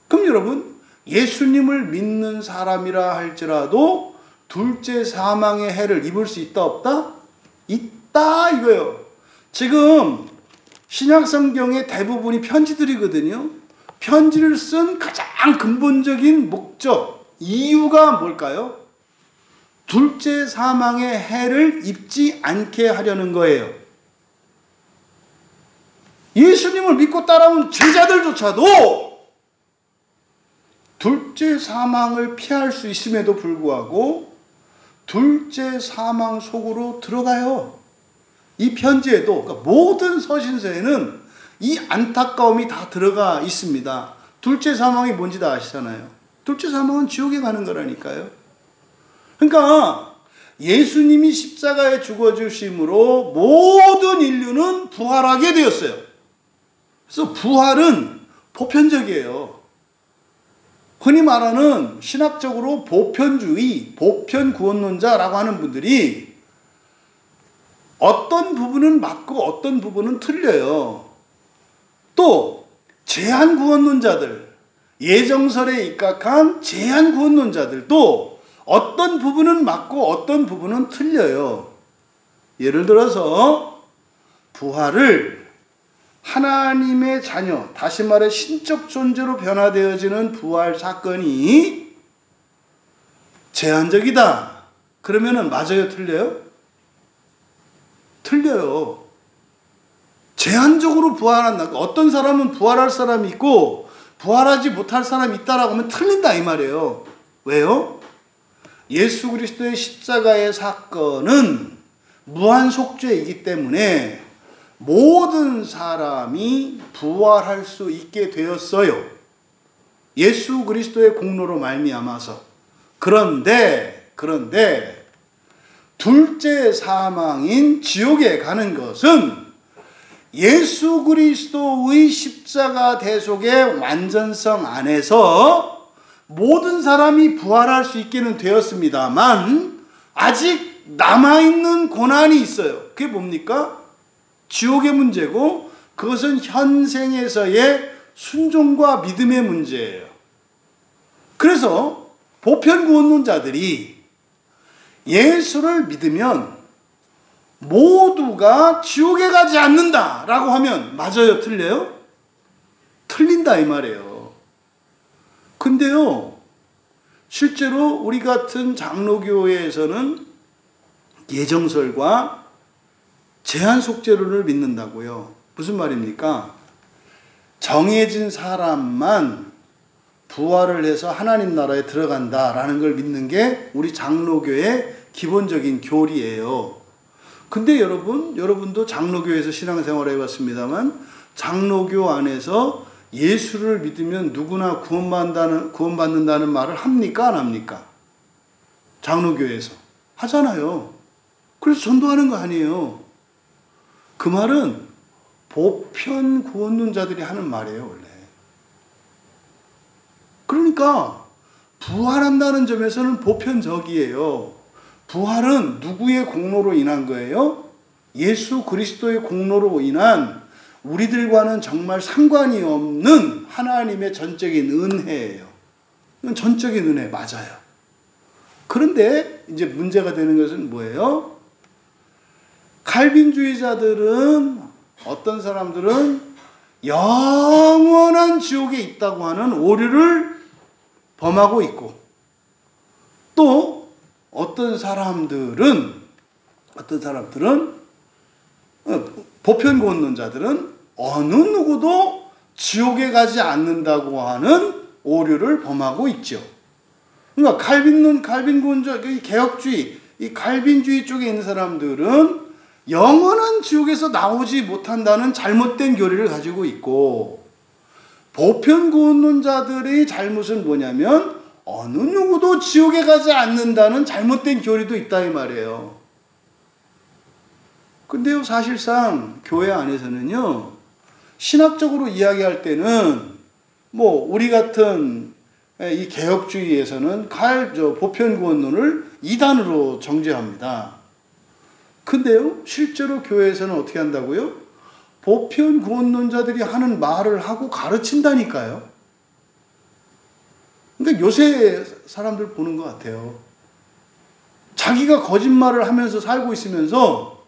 그럼 여러분, 예수님을 믿는 사람이라 할지라도 둘째 사망의 해를 입을 수 있다 없다? 있다 이거예요. 지금 신약성경의 대부분이 편지들이거든요. 편지를 쓴 가장 근본적인 목적, 이유가 뭘까요? 둘째 사망의 해를 입지 않게 하려는 거예요. 예수님을 믿고 따라온 제자들조차도 둘째 사망을 피할 수 있음에도 불구하고 둘째 사망 속으로 들어가요. 이 편지에도, 그러니까 모든 서신서에는 이 안타까움이 다 들어가 있습니다. 둘째 사망이 뭔지 다 아시잖아요. 둘째 사망은 지옥에 가는 거라니까요. 그러니까 예수님이 십자가에 죽어주심으로 모든 인류는 부활하게 되었어요. 그래서 부활은 보편적이에요. 흔히 말하는 신학적으로 보편주의, 보편구원론자라고 하는 분들이 어떤 부분은 맞고 어떤 부분은 틀려요. 또 제한구원론자들, 예정설에 입각한 제한구원론자들도 어떤 부분은 맞고 어떤 부분은 틀려요. 예를 들어서 부활을 하나님의 자녀, 다시 말해 신적 존재로 변화되어지는 부활 사건이 제한적이다. 그러면은 맞아요, 틀려요? 틀려요. 제한적으로 부활한다. 어떤 사람은 부활할 사람이 있고 부활하지 못할 사람이 있다라고 하면 틀린다 이 말이에요. 왜요? 예수 그리스도의 십자가의 사건은 무한 속죄이기 때문에 모든 사람이 부활할 수 있게 되었어요. 예수 그리스도의 공로로 말미암아서. 그런데 둘째 사망인 지옥에 가는 것은 예수 그리스도의 십자가 대속의 완전성 안에서 모든 사람이 부활할 수 있게는 되었습니다만 아직 남아있는 고난이 있어요. 그게 뭡니까? 지옥의 문제고 그것은 현생에서의 순종과 믿음의 문제예요. 그래서 보편구원론자들이 예수를 믿으면 모두가 지옥에 가지 않는다라고 하면 맞아요, 틀려요? 틀린다 이 말이에요. 근데요, 실제로 우리 같은 장로교회에서는 예정설과 제한 속죄론을 믿는다고요. 무슨 말입니까? 정해진 사람만 부활을 해서 하나님 나라에 들어간다라는 걸 믿는 게 우리 장로교의 기본적인 교리예요. 근데 여러분도 장로교에서 신앙생활을 해봤습니다만 장로교 안에서 예수를 믿으면 누구나 구원받는다는 말을 합니까? 안 합니까? 장로교에서 하잖아요. 그래서 전도하는 거 아니에요. 그 말은 보편 구원론자들이 하는 말이에요, 원래. 그러니까 부활한다는 점에서는 보편적이에요. 부활은 누구의 공로로 인한 거예요? 예수 그리스도의 공로로 인한 우리들과는 정말 상관이 없는 하나님의 전적인 은혜예요. 이건 전적인 은혜 맞아요. 그런데 이제 문제가 되는 것은 뭐예요? 칼빈주의자들은, 어떤 사람들은 영원한 지옥에 있다고 하는 오류를 범하고 있고, 또 어떤 사람들은 보편고원론자들은 어느 누구도 지옥에 가지 않는다고 하는 오류를 범하고 있죠. 그러니까 칼빈고원자, 개혁주의, 이 칼빈주의 쪽에 있는 사람들은 영원한 지옥에서 나오지 못한다는 잘못된 교리를 가지고 있고, 보편고원론자들의 잘못은 뭐냐면 어느 누구도 지옥에 가지 않는다는 잘못된 교리도 있다 이 말이에요. 근데요, 사실상 교회 안에서는요, 신학적으로 이야기할 때는 우리 같은 이 개혁주의에서는 보편구원론을 이단으로 정죄합니다. 근데요, 실제로 교회에서는 어떻게 한다고요? 보편구원론자들이 하는 말을 하고 가르친다니까요. 그러니까 요새 사람들 보는 것 같아요. 자기가 거짓말을 하면서 살고 있으면서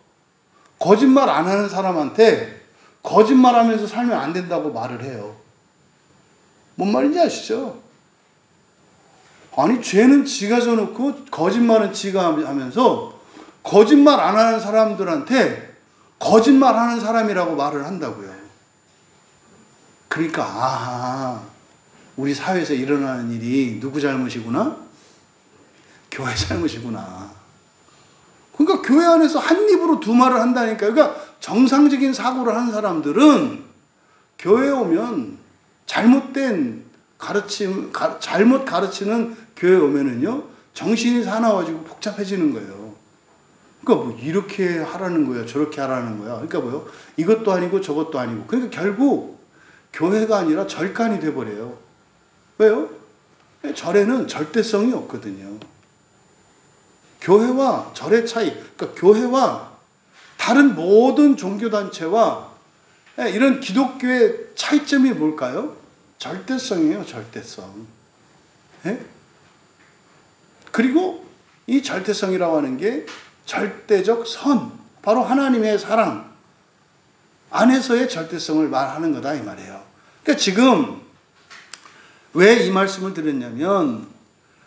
거짓말 안 하는 사람한테 거짓말하면서 살면 안 된다고 말을 해요. 뭔 말인지 아시죠? 아니, 죄는 지가 져놓고 거짓말은 지가 하면서 거짓말 안 하는 사람들한테 거짓말하는 사람이라고 말을 한다고요. 그러니까 우리 사회에서 일어나는 일이 누구 잘못이구나? 교회 잘못이구나. 그러니까 교회 안에서 한 입으로 두 말을 한다니까요. 그러니까 정상적인 사고를 하는 사람들은 교회에 오면 잘못된 가르침, 잘못 가르치는 교회에 오면은요, 정신이 사나워지고 복잡해지는 거예요. 그러니까 이렇게 하라는 거야, 저렇게 하라는 거야. 그러니까 이것도 아니고 저것도 아니고. 그러니까 결국 교회가 아니라 절간이 돼버려요. 왜요? 절에는 절대성이 없거든요. 교회와 절의 차이, 그러니까 교회와 다른 모든 종교단체와 이런 기독교의 차이점이 뭘까요? 절대성이에요, 절대성. 그리고 이 절대성이라고 하는 게 절대적 선, 바로 하나님의 사랑 안에서의 절대성을 말하는 거다 이 말이에요. 그러니까 지금 왜 이 말씀을 드렸냐면,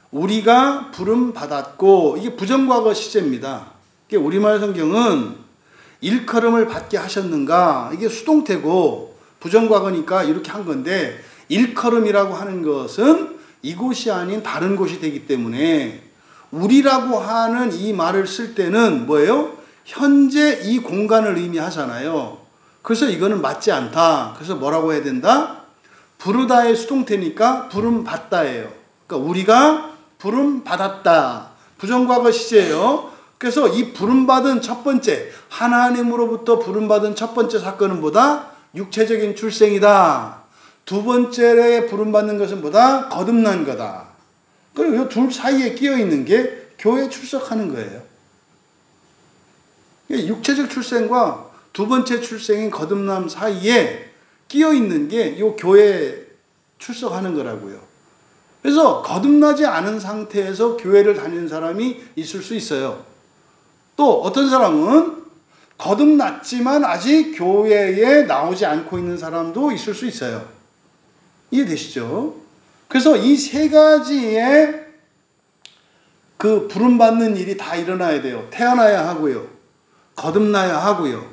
우리가 부름 받았고, 이게 부정과거 시제입니다. 우리말 성경은 일컬음을 받게 하셨는가, 이게 수동태고 부정과거니까 이렇게 한 건데, 일컬음이라고 하는 것은 이곳이 아닌 다른 곳이 되기 때문에 우리라고 하는 이 말을 쓸 때는 뭐예요? 현재 이 공간을 의미하잖아요. 그래서 이거는 맞지 않다. 그래서 뭐라고 해야 된다? 부르다의 수동태니까 부름 받다예요. 그러니까 우리가 부름 받았다. 부정과거 시제예요. 그래서 이 부름 받은 첫 번째, 하나님으로부터 부름 받은 첫 번째 사건은 뭐다? 육체적인 출생이다. 두 번째에 부름 받는 것은 뭐다? 거듭난 거다. 그리고 이 둘 사이에 끼어 있는 게 교회에 출석하는 거예요. 육체적 출생과 두 번째 출생인 거듭남 사이에 끼어 있는 게 이 교회에 출석하는 거라고요. 그래서 거듭나지 않은 상태에서 교회를 다니는 사람이 있을 수 있어요. 또 어떤 사람은 거듭났지만 아직 교회에 나오지 않고 있는 사람도 있을 수 있어요. 이해되시죠? 그래서 이 세 가지의 그 부름받는 일이 다 일어나야 돼요. 태어나야 하고요. 거듭나야 하고요.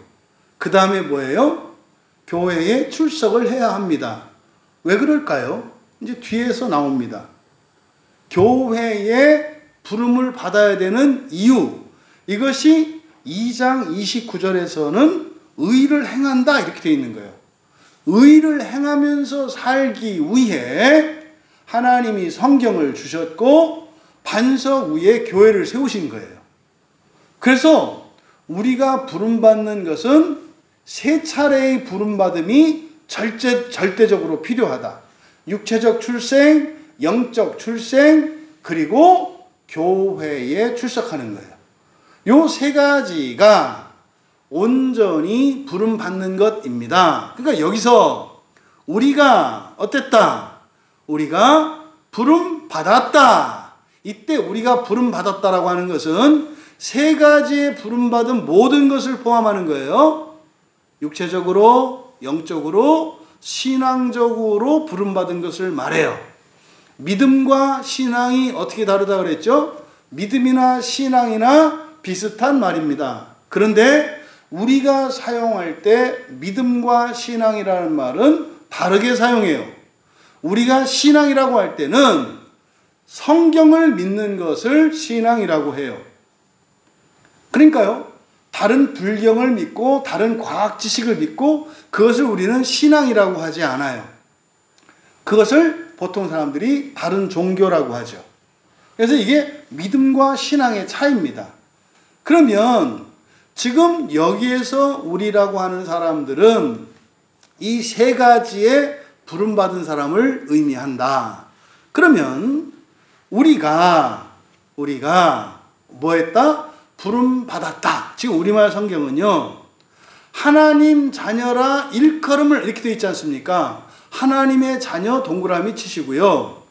그 다음에 뭐예요? 교회에 출석을 해야 합니다. 왜 그럴까요? 이제 뒤에서 나옵니다. 교회에 부름을 받아야 되는 이유. 이것이 2장 29절에서는 의를 행한다 이렇게 되어 있는 거예요. 의를 행하면서 살기 위해 하나님이 성경을 주셨고 반석 위에 교회를 세우신 거예요. 그래서 우리가 부름받는 것은 세 차례의 부름받음이 절대적으로 필요하다. 육체적 출생, 영적 출생, 그리고 교회에 출석하는 거예요. 요 세 가지가 온전히 부름받는 것입니다. 그러니까 여기서 우리가 어땠다? 우리가 부름받았다. 이때 우리가 부름받았다라고 하는 것은 세 가지의 부름받은 모든 것을 포함하는 거예요. 육체적으로, 영적으로, 신앙적으로 부름받은 것을 말해요. 믿음과 신앙이 어떻게 다르다 그랬죠? 믿음이나 신앙이나 비슷한 말입니다. 그런데 우리가 사용할 때 믿음과 신앙이라는 말은 다르게 사용해요. 우리가 신앙이라고 할 때는 성경을 믿는 것을 신앙이라고 해요. 그러니까요, 다른 불경을 믿고 다른 과학 지식을 믿고 그것을 우리는 신앙이라고 하지 않아요. 그것을 보통 사람들이 다른 종교라고 하죠. 그래서 이게 믿음과 신앙의 차이입니다. 그러면 지금 여기에서 우리라고 하는 사람들은 이 세 가지의 부름받은 사람을 의미한다. 그러면 우리가 뭐 했다? 부름받았다. 지금 우리말 성경은요, 하나님 자녀라 일컬음을 이렇게 되어 있지 않습니까? 하나님의 자녀 동그라미 치시고요.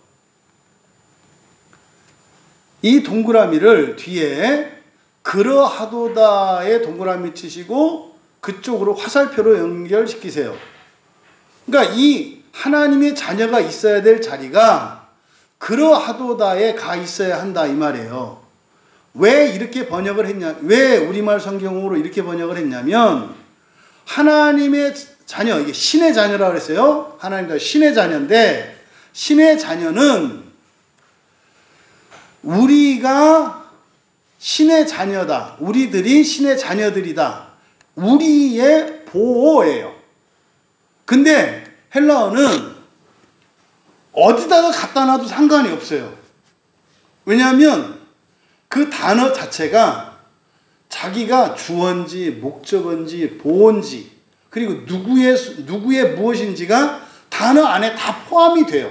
이 동그라미를 뒤에 그러하도다의 동그라미 치시고 그쪽으로 화살표로 연결시키세요. 그러니까 이 하나님의 자녀가 있어야 될 자리가 그러하도다에 가 있어야 한다 이 말이에요. 왜 이렇게 번역을 했냐? 왜 우리말 성경으로 이렇게 번역을 했냐면 하나님의 자녀, 이게 신의 자녀라고 그랬어요. 하나님과 신의 자녀인데 신의 자녀는 우리가 신의 자녀다. 우리들이 신의 자녀들이다. 우리의 보호예요. 근데 헬라어는 어디다가 갖다 놔도 상관이 없어요. 왜냐하면 그 단어 자체가 자기가 주어인지 목적어인지 보호인지 그리고 누구의 무엇인지가 단어 안에 다 포함이 돼요.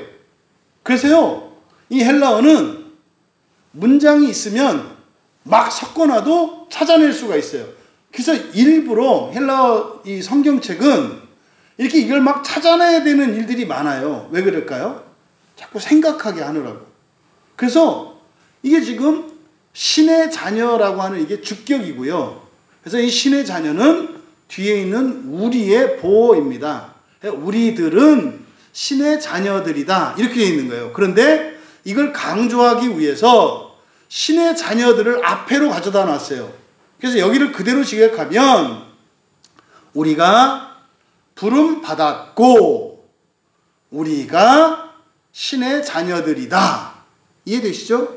그래서요, 이 헬라어는 문장이 있으면 막 섞어놔도 찾아낼 수가 있어요. 그래서 일부러 헬라어 이 성경책은 이렇게 이걸 막 찾아내야 되는 일들이 많아요. 왜 그럴까요? 자꾸 생각하게 하느라고. 그래서 이게 지금 신의 자녀라고 하는 이게 주격이고요. 그래서 이 신의 자녀는 뒤에 있는 우리의 보호입니다. 우리들은 신의 자녀들이다. 이렇게 되어 있는 거예요. 그런데 이걸 강조하기 위해서 신의 자녀들을 앞에로 가져다 놨어요. 그래서 여기를 그대로 직역하면 우리가 부름 받았고 우리가 신의 자녀들이다. 이해되시죠?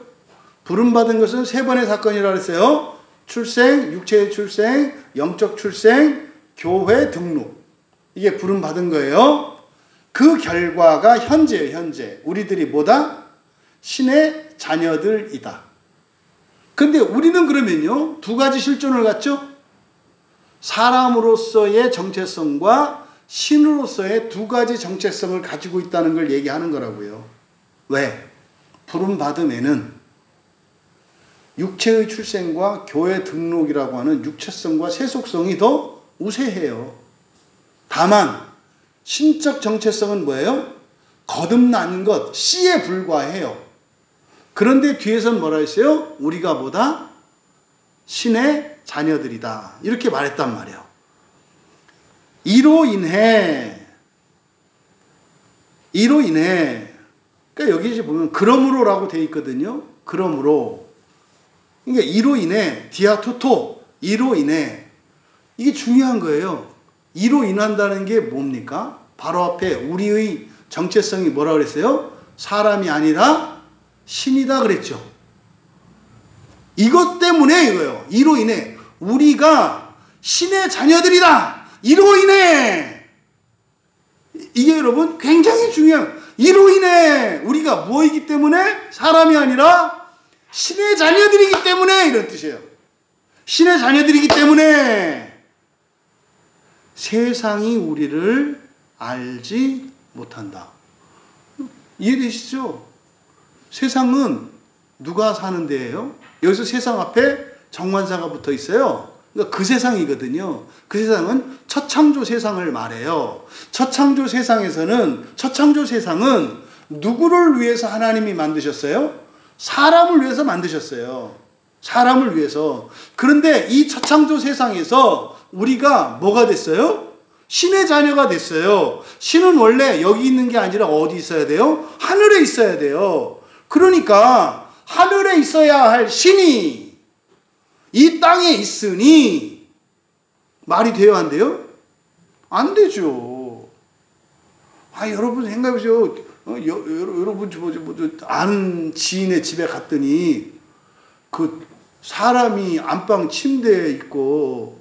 부름 받은 것은 세 번의 사건이라고 했어요. 출생, 육체의 출생, 영적 출생, 교회 등록. 이게 부름 받은 거예요. 그 결과가 현재예요. 현재 우리들이 뭐다? 신의 자녀들이다. 근데 우리는 그러면요, 두 가지 실존을 갖죠? 사람으로서의 정체성과 신으로서의 두 가지 정체성을 가지고 있다는 걸 얘기하는 거라고요. 왜? 부름받음에는 육체의 출생과 교회 등록이라고 하는 육체성과 세속성이 더 우세해요. 다만 신적 정체성은 뭐예요? 거듭난 것, 씨에 불과해요. 그런데 뒤에서는 뭐라 했어요? 우리가 보다 신의 자녀들이다. 이렇게 말했단 말이에요. 이로 인해 그러니까 여기 이제 보면 그러므로라고 되어 있거든요. 그러므로. 그러니까 이로 인해 디아토토 이로 인해 이게 중요한 거예요. 이로 인한다는 게 뭡니까? 바로 앞에 우리의 정체성이 뭐라 그랬어요? 사람이 아니라 신이다 그랬죠. 이것 때문에 이거예요. 이로 인해 우리가 신의 자녀들이다. 이로 인해 이게 여러분 굉장히 중요해요. 이로 인해 우리가 뭐이기 때문에? 사람이 아니라 신의 자녀들이기 때문에 이런 뜻이에요. 신의 자녀들이기 때문에 세상이 우리를 알지 못한다. 이해되시죠? 세상은 누가 사는 데예요? 여기서 세상 앞에 정관사가 붙어 있어요. 그러니까 그 세상이거든요. 그 세상은 첫창조 세상을 말해요. 첫창조 세상은 누구를 위해서 하나님이 만드셨어요? 사람을 위해서 만드셨어요. 사람을 위해서. 그런데 이 처창조 세상에서 우리가 뭐가 됐어요? 신의 자녀가 됐어요. 신은 원래 여기 있는 게 아니라 어디 있어야 돼요? 하늘에 있어야 돼요. 그러니까 하늘에 있어야 할 신이 이 땅에 있으니 말이 돼요, 안 돼요? 안 되죠. 여러분 생각해보세요. 여러분 아는 지인의 집에 갔더니 그 사람이 안방 침대에 있고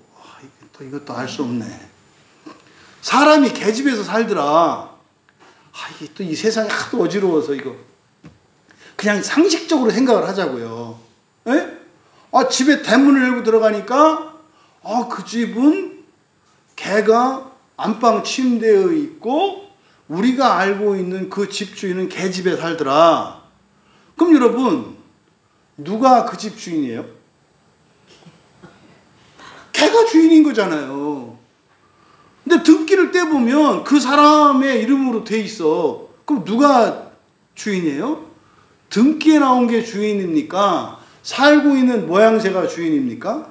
이것도 알 수 없네. 사람이 계집에서 살더라. 이게 또 이 세상이 하도 어지러워서 이거 그냥 상식적으로 생각을 하자고요. 에? 집에 대문을 열고 들어가니까 그 집은 개가 안방 침대에 있고 우리가 알고 있는 그 집주인은 개집에 살더라. 그럼 여러분 누가 그 집 주인이에요? 개가 주인인 거잖아요. 근데 등기를 떼보면 그 사람의 이름으로 돼 있어. 그럼 누가 주인이에요? 등기에 나온 게 주인입니까? 살고 있는 모양새가 주인입니까?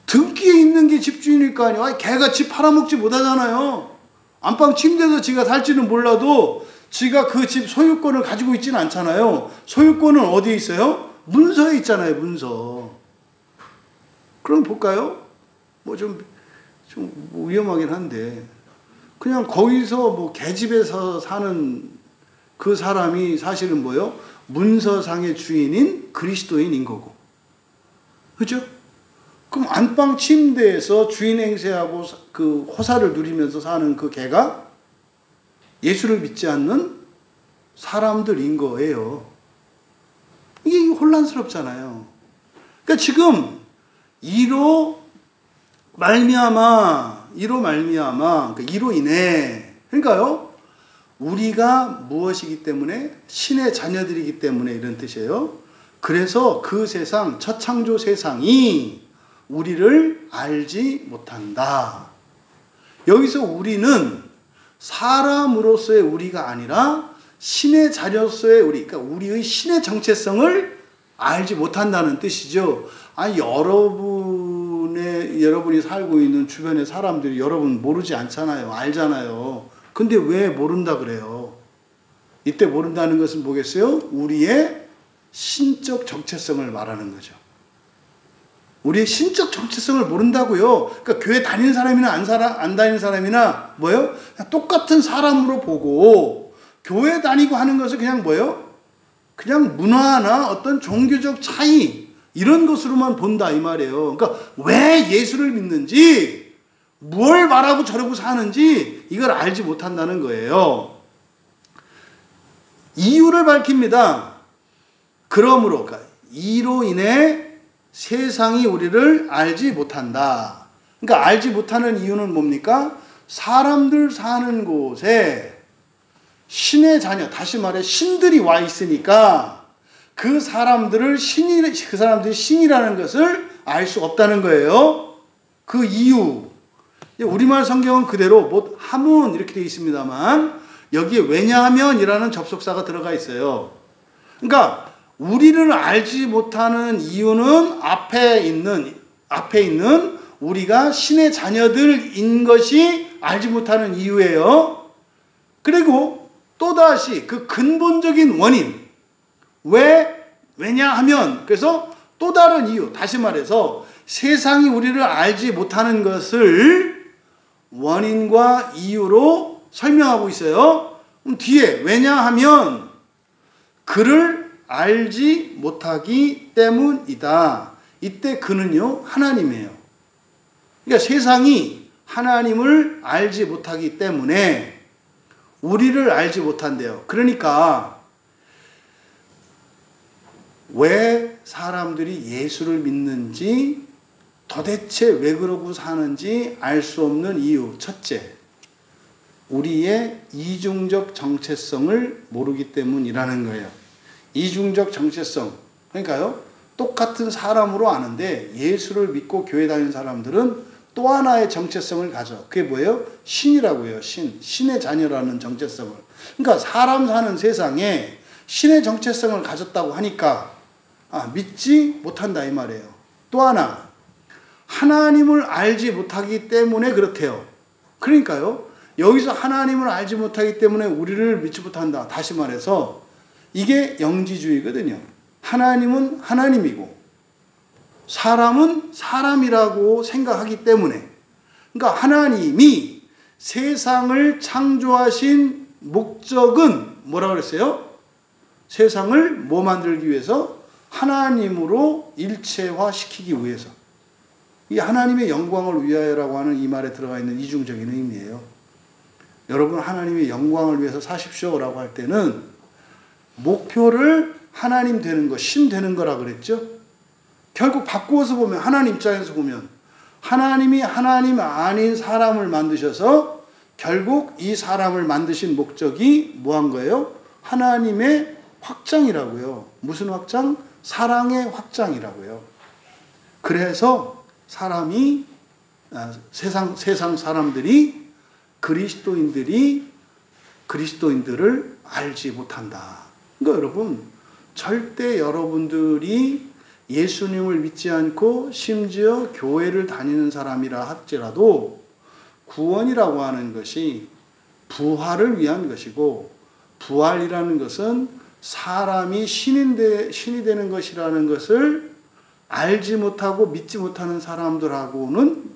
등기에 있는 게 집주인일 거 아니에요. 개가 집 팔아먹지 못하잖아요. 안방 침대에서 지가 살지는 몰라도 지가 그 집 소유권을 가지고 있지는 않잖아요. 소유권은 어디에 있어요? 문서에 있잖아요. 문서. 그럼 볼까요? 좀 위험하긴 한데 그냥 거기서 개집에서 사는 그 사람이 사실은 뭐예요? 문서상의 주인인 그리스도인인 거고. 그죠? 그럼 안방 침대에서 주인 행세하고 그 호사를 누리면서 사는 그 개가 예수를 믿지 않는 사람들인 거예요. 이게 혼란스럽잖아요. 그러니까 지금 이로 말미암아, 그러니까 이로 인해, 그러니까요, 우리가 무엇이기 때문에? 신의 자녀들이기 때문에 이런 뜻이에요. 그래서 그 세상, 첫 창조 세상이 우리를 알지 못한다. 여기서 우리는 사람으로서의 우리가 아니라 신의 자녀로서의 우리, 그러니까 우리의 신의 정체성을 알지 못한다는 뜻이죠. 여러분이 살고 있는 주변의 사람들이 여러분 모르지 않잖아요. 알잖아요. 근데 왜 모른다 그래요? 이때 모른다는 것은 뭐겠어요? 우리의 신적 정체성을 말하는 거죠. 우리의 신적 정체성을 모른다고요. 그러니까 교회 다니는 사람이나 안 다니는 사람이나 뭐예요? 그냥 똑같은 사람으로 보고 교회 다니고 하는 것을 그냥 뭐예요? 그냥 문화나 어떤 종교적 차이 이런 것으로만 본다 이 말이에요. 그러니까 왜 예수를 믿는지 뭘 말하고 저러고 사는지 이걸 알지 못한다는 거예요. 이유를 밝힙니다. 그러므로 그러니까 이로 인해 세상이 우리를 알지 못한다. 그러니까 알지 못하는 이유는 뭡니까? 사람들 사는 곳에 신의 자녀, 다시 말해 신들이 와 있으니까 그 사람들이 신이라는 것을 알 수 없다는 거예요. 그 이유. 우리말 성경은 그대로 하문 이렇게 되어 있습니다만 여기에 왜냐하면이라는 접속사가 들어가 있어요. 그러니까 우리를 알지 못하는 이유는 앞에 있는 우리가 신의 자녀들인 것이 알지 못하는 이유예요. 그리고 또다시 그 근본적인 원인. 왜냐하면, 그래서 또 다른 이유, 다시 말해서 세상이 우리를 알지 못하는 것을 원인과 이유로 설명하고 있어요. 그럼 뒤에 왜냐하면 그를 알지 못하기 때문이다. 이때 그는요, 하나님이에요. 그러니까 세상이 하나님을 알지 못하기 때문에 우리를 알지 못한대요. 그러니까 왜 사람들이 예수를 믿는지 도대체 왜 그러고 사는지 알 수 없는 이유. 첫째, 우리의 이중적 정체성을 모르기 때문이라는 거예요. 이중적 정체성. 그러니까요, 똑같은 사람으로 아는데 예수를 믿고 교회 다니는 사람들은 또 하나의 정체성을 가져. 그게 뭐예요? 신이라고요. 신의 자녀라는 정체성을. 그러니까 사람 사는 세상에 신의 정체성을 가졌다고 하니까 믿지 못한다 이 말이에요. 또 하나, 하나님을 알지 못하기 때문에 그렇대요. 그러니까요, 여기서 하나님을 알지 못하기 때문에 우리를 믿지 못한다. 다시 말해서 이게 영지주의거든요. 하나님은 하나님이고 사람은 사람이라고 생각하기 때문에, 그러니까 하나님이 세상을 창조하신 목적은 뭐라고 그랬어요? 세상을 뭐 만들기 위해서? 하나님으로 일체화시키기 위해서. 이 하나님의 영광을 위하여라고 하는 이 말에 들어가 있는 이중적인 의미예요. 여러분, 하나님의 영광을 위해서 사십시오라고 할 때는 목표를 하나님 되는 거, 신 되는 거라 그랬죠. 결국 바꾸어서 보면, 하나님 입장에서 보면 하나님이 하나님 아닌 사람을 만드셔서 결국 이 사람을 만드신 목적이 뭐한 거예요? 하나님의 확장이라고요. 무슨 확장? 사랑의 확장이라고요. 그래서 사람이 세상 사람들이 그리스도인들을 알지 못한다. 그러니까 여러분, 절대 여러분들이 예수님을 믿지 않고 심지어 교회를 다니는 사람이라 할지라도 구원이라고 하는 것이 부활을 위한 것이고, 부활이라는 것은 사람이 신이 되는 것이라는 것을 알지 못하고 믿지 못하는 사람들하고는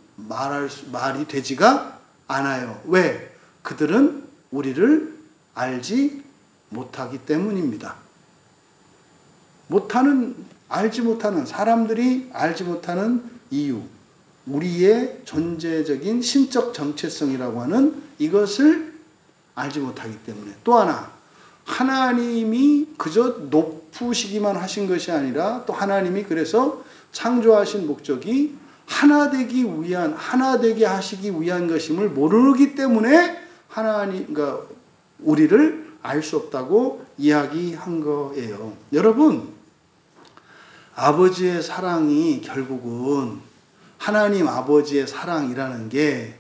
말이 되지가 않아요. 왜? 그들은 우리를 알지 못하기 때문입니다. 알지 못하는, 사람들이 알지 못하는 이유, 우리의 존재적인 신적 정체성이라고 하는 이것을 알지 못하기 때문에. 또 하나, 하나님이 그저 높으시기만 하신 것이 아니라 또 하나님이 그래서 창조하신 목적이 하나 되게 하시기 위한 것임을 모르기 때문에 그러니까 우리를 알 수 없다고 이야기한 거예요. 여러분, 아버지의 사랑이 결국은, 하나님 아버지의 사랑이라는 게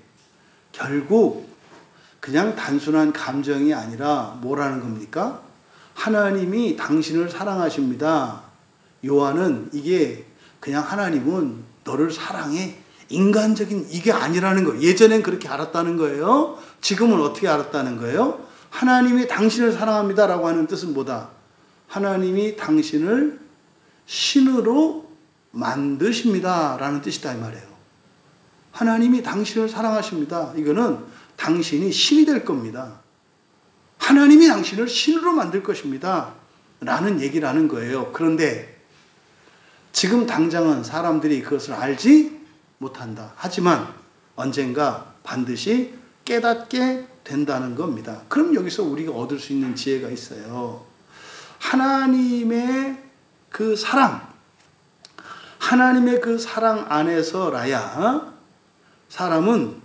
결국 그냥 단순한 감정이 아니라 뭐라는 겁니까? 하나님이 당신을 사랑하십니다. 요한은 이게 그냥 하나님은 너를 사랑해, 인간적인 이게 아니라는 거예요. 예전엔 그렇게 알았다는 거예요. 지금은 어떻게 알았다는 거예요? 하나님이 당신을 사랑합니다 라고 하는 뜻은 뭐다? 하나님이 당신을 신으로 만드십니다 라는 뜻이다 이 말이에요. 하나님이 당신을 사랑하십니다. 이거는 당신이 신이 될 겁니다. 하나님이 당신을 신으로 만들 것입니다 라는 얘기라는 거예요. 그런데 지금 당장은 사람들이 그것을 알지 못한다. 하지만 언젠가 반드시 깨닫게 된다는 겁니다. 그럼 여기서 우리가 얻을 수 있는 지혜가 있어요. 하나님의 그 사랑 안에서라야 사람은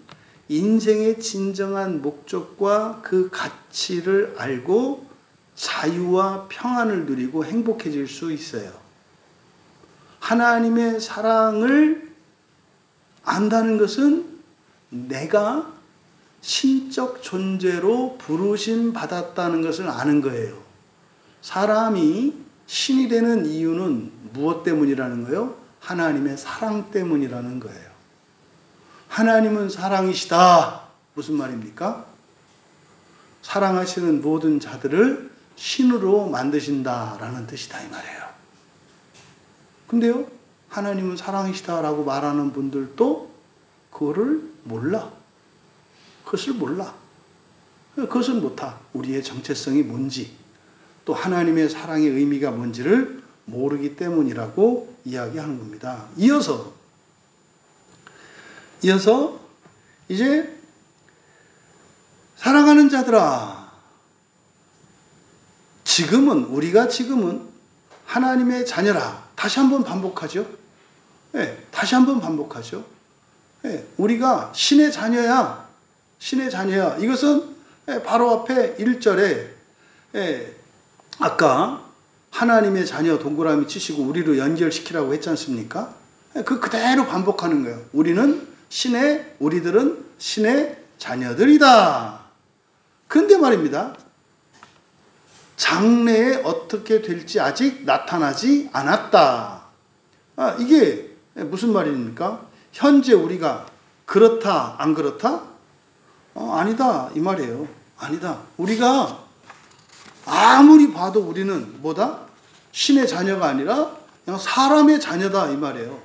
인생의 진정한 목적과 그 가치를 알고 자유와 평안을 누리고 행복해질 수 있어요. 하나님의 사랑을 안다는 것은 내가 신적 존재로 부르심 받았다는 것을 아는 거예요. 사람이 신이 되는 이유는 무엇 때문이라는 거예요? 하나님의 사랑 때문이라는 거예요. 하나님은 사랑이시다. 무슨 말입니까? 사랑하시는 모든 자들을 신으로 만드신다라는 뜻이다 이 말이에요. 근데요, 하나님은 사랑이시다라고 말하는 분들도 그것을 몰라. 그것은 못하. 우리의 정체성이 뭔지, 또 하나님의 사랑의 의미가 뭔지를 모르기 때문이라고 이야기하는 겁니다. 이어서 이제 사랑하는 자들아, 우리가 지금은 하나님의 자녀라. 다시 한번 반복하죠. 네, 다시 한번 반복하죠. 네, 우리가 신의 자녀야. 이것은 바로 앞에 1절에 아까 하나님의 자녀 동그라미 치시고 우리로 연결시키라고 했지 않습니까? 그 그대로 반복하는 거예요. 우리들은 신의 자녀들이다. 그런데 말입니다. 장래에 어떻게 될지 아직 나타나지 않았다. 이게 무슨 말입니까? 현재 우리가 그렇다, 안 그렇다? 아니다, 이 말이에요. 아니다. 우리가 아무리 봐도 우리는 뭐다? 신의 자녀가 아니라 그냥 사람의 자녀다, 이 말이에요.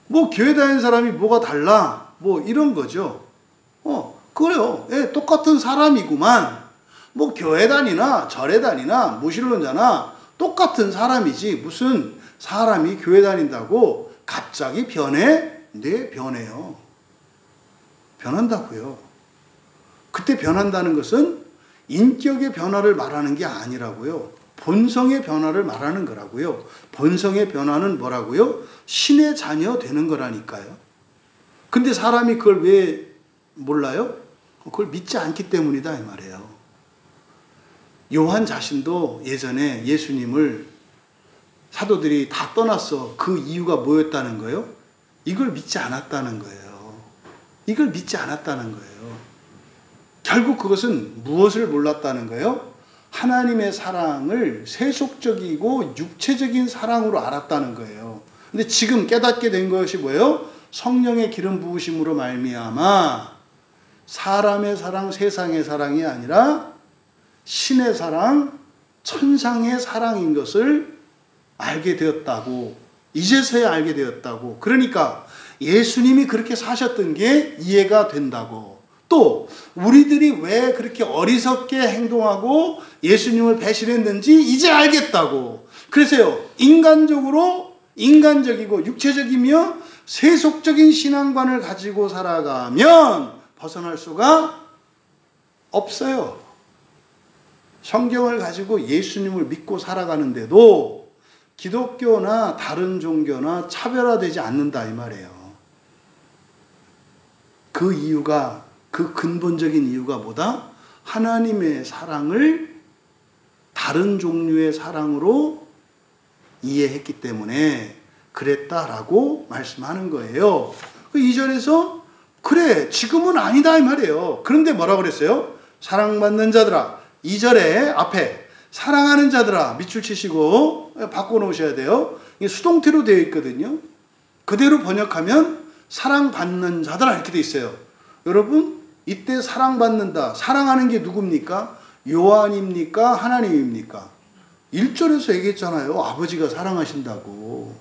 뭐 교회 다니는 사람이 뭐가 달라? 뭐 이런 거죠. 그래요. 똑같은 사람이구만. 뭐 교회 다니나 절에 다니나 무신론자나 똑같은 사람이지 무슨 사람이 교회 다닌다고 갑자기 변해? 네, 변해요. 변한다고요. 그때 변한다는 것은 인격의 변화를 말하는 게 아니라고요. 본성의 변화를 말하는 거라고요. 본성의 변화는 뭐라고요? 신의 자녀 되는 거라니까요. 근데 사람이 그걸 왜 몰라요? 그걸 믿지 않기 때문이다, 이 말이에요. 요한 자신도 예전에 예수님을 사도들이 다 떠났어. 그 이유가 뭐였다는 거예요? 이걸 믿지 않았다는 거예요. 이걸 믿지 않았다는 거예요. 결국 그것은 무엇을 몰랐다는 거예요? 하나님의 사랑을 세속적이고 육체적인 사랑으로 알았다는 거예요. 근데 지금 깨닫게 된 것이 뭐예요? 성령의 기름 부으심으로 말미암아 사람의 사랑, 세상의 사랑이 아니라 신의 사랑, 천상의 사랑인 것을 알게 되었다고, 이제서야 알게 되었다고. 그러니까 예수님이 그렇게 사셨던 게 이해가 된다고. 또 우리들이 왜 그렇게 어리석게 행동하고 예수님을 배신했는지 이제 알겠다고. 그래서요, 인간적이고 육체적이며 세속적인 신앙관을 가지고 살아가면 벗어날 수가 없어요. 성경을 가지고 예수님을 믿고 살아가는데도 기독교나 다른 종교나 차별화되지 않는다, 이 말이에요. 그 이유가, 그 근본적인 이유가 뭐다? 하나님의 사랑을 다른 종류의 사랑으로 이해했기 때문에 그랬다라고 말씀하는 거예요. 그 2절에서 그래, 지금은 아니다, 이 말이에요. 그런데 뭐라 그랬어요? 사랑받는 자들아. 2절에 앞에 사랑하는 자들아 밑줄 치시고 바꿔놓으셔야 돼요. 이게 수동태로 되어 있거든요. 그대로 번역하면 사랑받는 자들아 이렇게 되어 있어요. 여러분, 이때 사랑받는다, 사랑하는 게 누굽니까? 요한입니까? 하나님입니까? 1절에서 얘기했잖아요. 아버지가 사랑하신다고.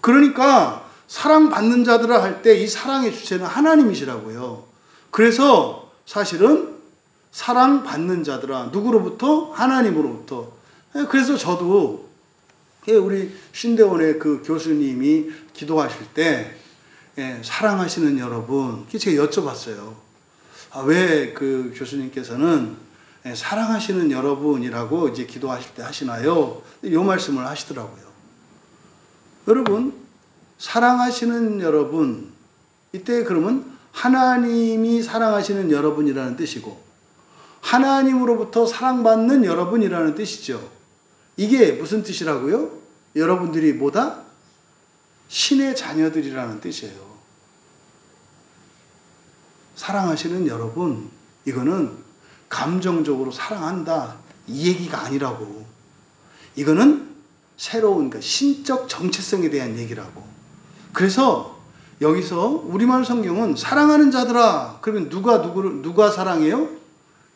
그러니까 사랑받는 자들아 할 때 이 사랑의 주체는 하나님이시라고요. 그래서 사실은 사랑받는 자들아, 누구로부터? 하나님으로부터. 그래서 저도 우리 신대원의 그 교수님이 기도하실 때 사랑하시는 여러분, 제가 여쭤봤어요. 왜 그 교수님께서는 사랑하시는 여러분이라고 이제 기도하실 때 하시나요? 이 말씀을 하시더라고요. 여러분, 사랑하시는 여러분, 이때 그러면 하나님이 사랑하시는 여러분이라는 뜻이고 하나님으로부터 사랑받는 여러분이라는 뜻이죠. 이게 무슨 뜻이라고요? 여러분들이 뭐다? 신의 자녀들이라는 뜻이에요. 사랑하시는 여러분, 이거는 감정적으로 사랑한다 이 얘기가 아니라고. 이거는 새로운 신적 정체성에 대한 얘기라고. 그래서 여기서 우리말 성경은 사랑하는 자들아, 그러면 누가 사랑해요?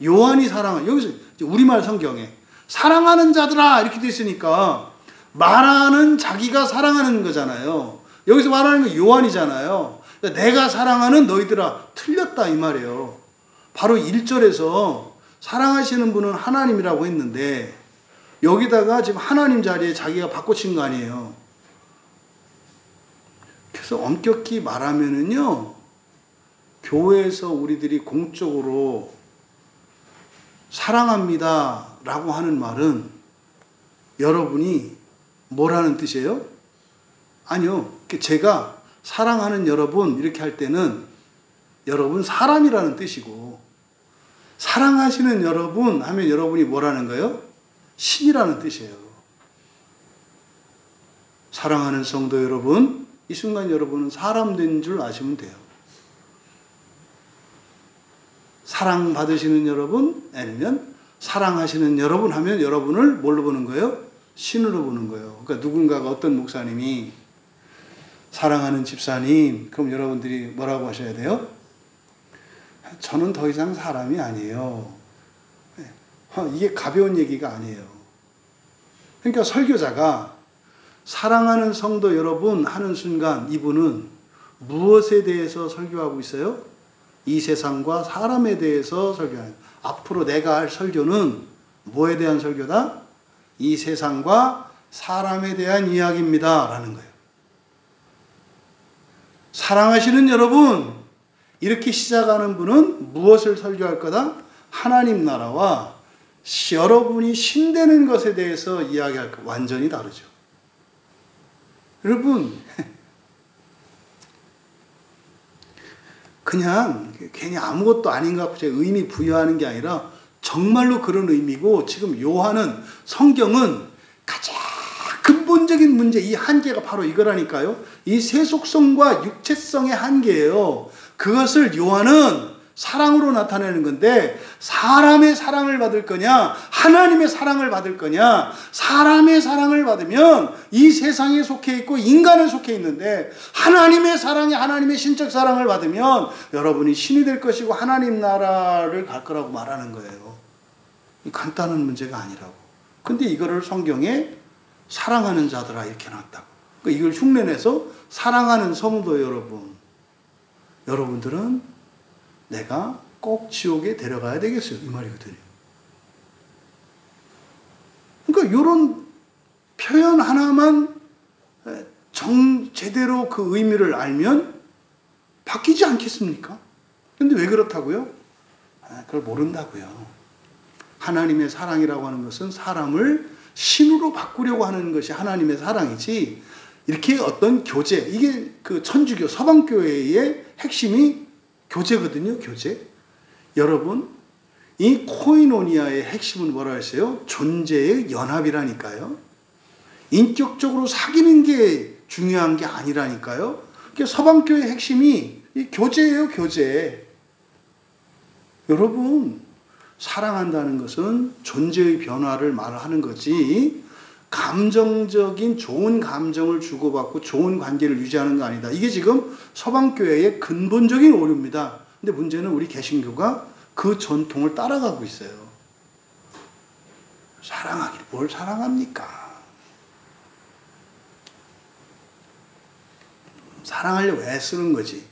요한이 사랑해. 여기서 우리말 성경에 사랑하는 자들아 이렇게 돼 있으니까 말하는 자기가 사랑하는 거잖아요. 여기서 말하는 건 요한이잖아요. 그러니까 내가 사랑하는 너희들아, 틀렸다 이 말이에요. 바로 1절에서 사랑하시는 분은 하나님이라고 했는데 여기다가 지금 하나님 자리에 자기가 바꿔친 거 아니에요. 그래서 엄격히 말하면은요, 교회에서 우리들이 공적으로 사랑합니다 라고 하는 말은 여러분이 뭐라는 뜻이에요? 아니요. 제가 사랑하는 여러분 이렇게 할 때는 여러분 사람이라는 뜻이고, 사랑하시는 여러분 하면 여러분이 뭐라는 거예요? 신이라는 뜻이에요. 사랑하는 성도 여러분, 이 순간 여러분은 사람 된 줄 아시면 돼요. 사랑받으시는 여러분, 아니면 사랑하시는 여러분 하면 여러분을 뭘로 보는 거예요? 신으로 보는 거예요. 그러니까 누군가가 어떤 목사님이 사랑하는 집사님, 그럼 여러분들이 뭐라고 하셔야 돼요? 저는 더 이상 사람이 아니에요. 이게 가벼운 얘기가 아니에요. 그러니까 설교자가 사랑하는 성도 여러분 하는 순간 이분은 무엇에 대해서 설교하고 있어요? 이 세상과 사람에 대해서 설교하는. 앞으로 내가 할 설교는 뭐에 대한 설교다? 이 세상과 사람에 대한 이야기입니다 라는 거예요. 사랑하시는 여러분, 이렇게 시작하는 분은 무엇을 설교할 거다? 하나님 나라와 여러분이 신되는 것에 대해서 이야기할 거. 완전히 다르죠. 여러분, 그냥 괜히 아무것도 아닌 것 같고 제가 의미 부여하는 게 아니라 정말로 그런 의미고, 지금 요한은, 성경은 가장 근본적인 문제, 이 한계가 바로 이거라니까요. 이 세속성과 육체성의 한계예요. 그것을 요한은 사랑으로 나타내는 건데, 사람의 사랑을 받을 거냐, 하나님의 사랑을 받을 거냐. 사람의 사랑을 받으면 이 세상에 속해 있고 인간에 속해 있는데, 하나님의 사랑이, 하나님의 신적 사랑을 받으면 여러분이 신이 될 것이고 하나님 나라를 갈 거라고 말하는 거예요. 간단한 문제가 아니라고. 근데 이거를 성경에 사랑하는 자들아 이렇게 놨다고. 그러니까 이걸 흉내내서 사랑하는 성도 여러분, 여러분들은 내가 꼭 지옥에 데려가야 되겠어요, 이 말이거든요. 그러니까 이런 표현 하나만 제대로 그 의미를 알면 바뀌지 않겠습니까? 근데 왜 그렇다고요? 그걸 모른다고요. 하나님의 사랑이라고 하는 것은 사람을 신으로 바꾸려고 하는 것이 하나님의 사랑이지, 이렇게 어떤 교제, 이게 그 천주교 서방교회의 핵심이 교제거든요. 교제. 여러분, 이 코이노니아의 핵심은 뭐라 했어요? 존재의 연합이라니까요. 인격적으로 사귀는 게 중요한 게 아니라니까요. 그러니까 서방교회의 핵심이 이 교제예요. 교제. 여러분, 사랑한다는 것은 존재의 변화를 말하는 거지, 감정적인 좋은 감정을 주고받고 좋은 관계를 유지하는 거 아니다. 이게 지금 서방교회의 근본적인 오류입니다. 근데 문제는 우리 개신교가 그 전통을 따라가고 있어요. 사랑하길 뭘 사랑합니까? 사랑하려고 애쓰는 거지.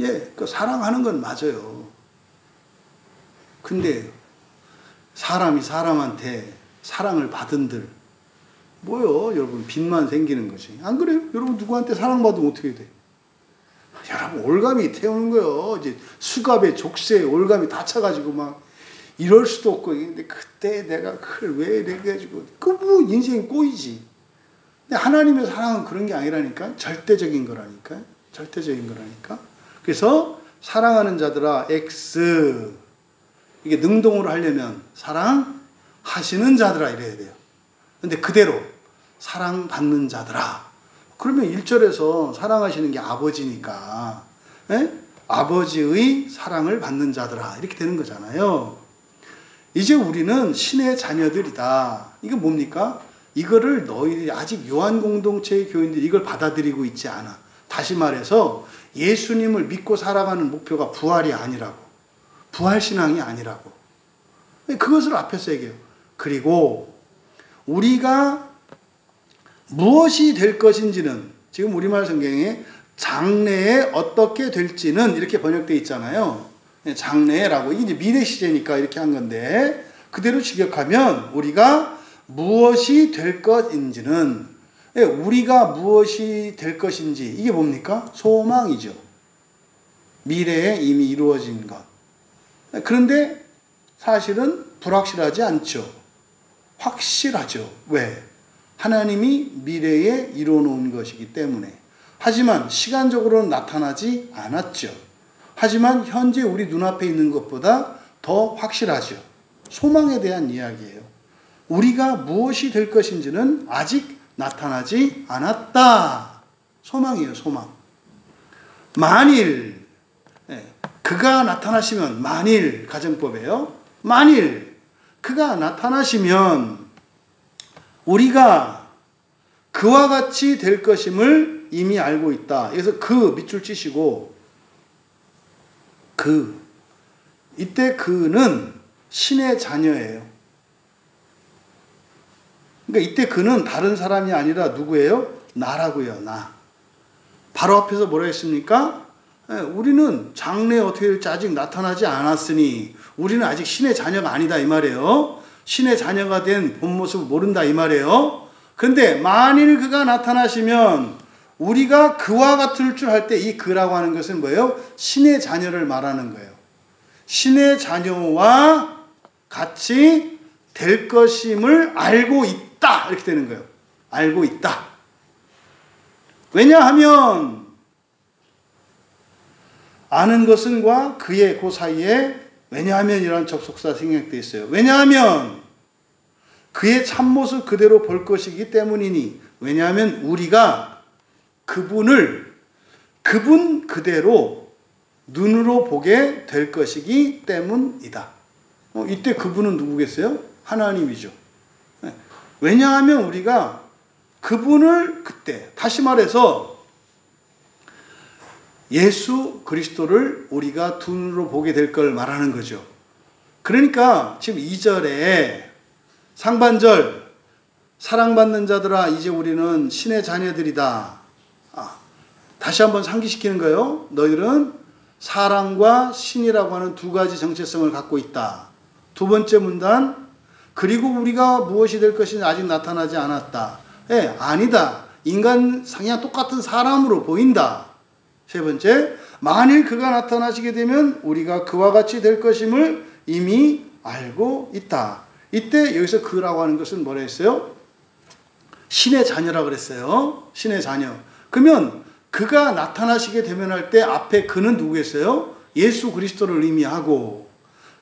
예, 그 사랑하는 건 맞아요. 근데 사람이 사람한테 사랑을 받은들 뭐요? 여러분, 빚만 생기는 거지. 안 그래요? 여러분, 누구한테 사랑받으면 어떻게 돼? 여러분, 올감이 태우는 거예요. 이제 수갑에 족쇄에 올감이 다 차가지고 막 이럴 수도 없고. 근데 그때 내가 그걸 왜 이렇게 해가지고, 그 뭐 인생 꼬이지. 근데 하나님의 사랑은 그런 게 아니라니까. 절대적인 거라니까. 절대적인 거라니까. 그래서 사랑하는 자들아, X, 이게 능동으로 하려면 사랑하시는 자들아 이래야 돼요. 근데 그대로 사랑받는 자들아, 그러면 1절에서 사랑하시는 게 아버지니까, 에? 아버지의 사랑을 받는 자들아 이렇게 되는 거잖아요. 이제 우리는 신의 자녀들이다. 이게 뭡니까? 이거를 너희들이 아직 요한 공동체의 교인들이 이걸 받아들이고 있지 않아. 다시 말해서 예수님을 믿고 살아가는 목표가 부활이 아니라고. 부활신앙이 아니라고. 그것을 앞에서 얘기해요. 그리고 우리가 무엇이 될 것인지는, 지금 우리말 성경에 장래에 어떻게 될지는 이렇게 번역되어 있잖아요. 장래라고. 이게 이제 미래 시제니까 이렇게 한 건데, 그대로 직역하면 우리가 무엇이 될 것인지는, 우리가 무엇이 될 것인지, 이게 뭡니까? 소망이죠. 미래에 이미 이루어진 것. 그런데 사실은 불확실하지 않죠. 확실하죠. 왜? 하나님이 미래에 이루어놓은 것이기 때문에. 하지만 시간적으로는 나타나지 않았죠. 하지만 현재 우리 눈앞에 있는 것보다 더 확실하죠. 소망에 대한 이야기예요. 우리가 무엇이 될 것인지는 아직 나타나지 않았다. 소망이에요. 소망. 만일 그가 나타나시면, 만일 가정법이에요. 만일 그가 나타나시면 우리가 그와 같이 될 것임을 이미 알고 있다. 그래서 그 밑줄 치시고 이때 그는 신의 자녀예요. 그러니까 이때 그는 다른 사람이 아니라 누구예요? 나라고요. 나. 바로 앞에서 뭐라 했습니까? 우리는 장래에 어떻게 될지 아직 나타나지 않았으니 우리는 아직 신의 자녀가 아니다 이 말이에요. 신의 자녀가 된 본 모습을 모른다 이 말이에요. 그런데 만일 그가 나타나시면 우리가 그와 같을 줄 할 때 이 그라고 하는 것은 뭐예요? 신의 자녀를 말하는 거예요. 신의 자녀와 같이 될 것임을 알고 있다 이렇게 되는 거예요. 알고 있다. 왜냐하면 아는 것은과 그의 그 사이에 왜냐하면이라는 접속사 생략되어 있어요. 왜냐하면 그의 참모습 그대로 볼 것이기 때문이니 왜냐하면 우리가 그분 그대로 눈으로 보게 될 것이기 때문이다. 이때 그분은 누구겠어요? 하나님이죠. 왜냐하면 우리가 그분을 그때 다시 말해서 예수 그리스도를 우리가 두 눈으로 보게 될 걸 말하는 거죠. 그러니까 지금 2절에 상반절 사랑받는 자들아 이제 우리는 신의 자녀들이다. 다시 한번 상기시키는 거예요. 너희들은 사랑과 신이라고 하는 두 가지 정체성을 갖고 있다. 두 번째 문단 그리고 우리가 무엇이 될 것인지 아직 나타나지 않았다. 아니다. 인간 그냥 똑같은 사람으로 보인다. 세 번째, 만일 그가 나타나시게 되면 우리가 그와 같이 될 것임을 이미 알고 있다. 이때 여기서 그라고 하는 것은 뭐라 했어요? 신의 자녀라고 그랬어요. 신의 자녀. 그러면 그가 나타나시게 되면 할 때 앞에 그는 누구겠어요? 예수 그리스도를 의미하고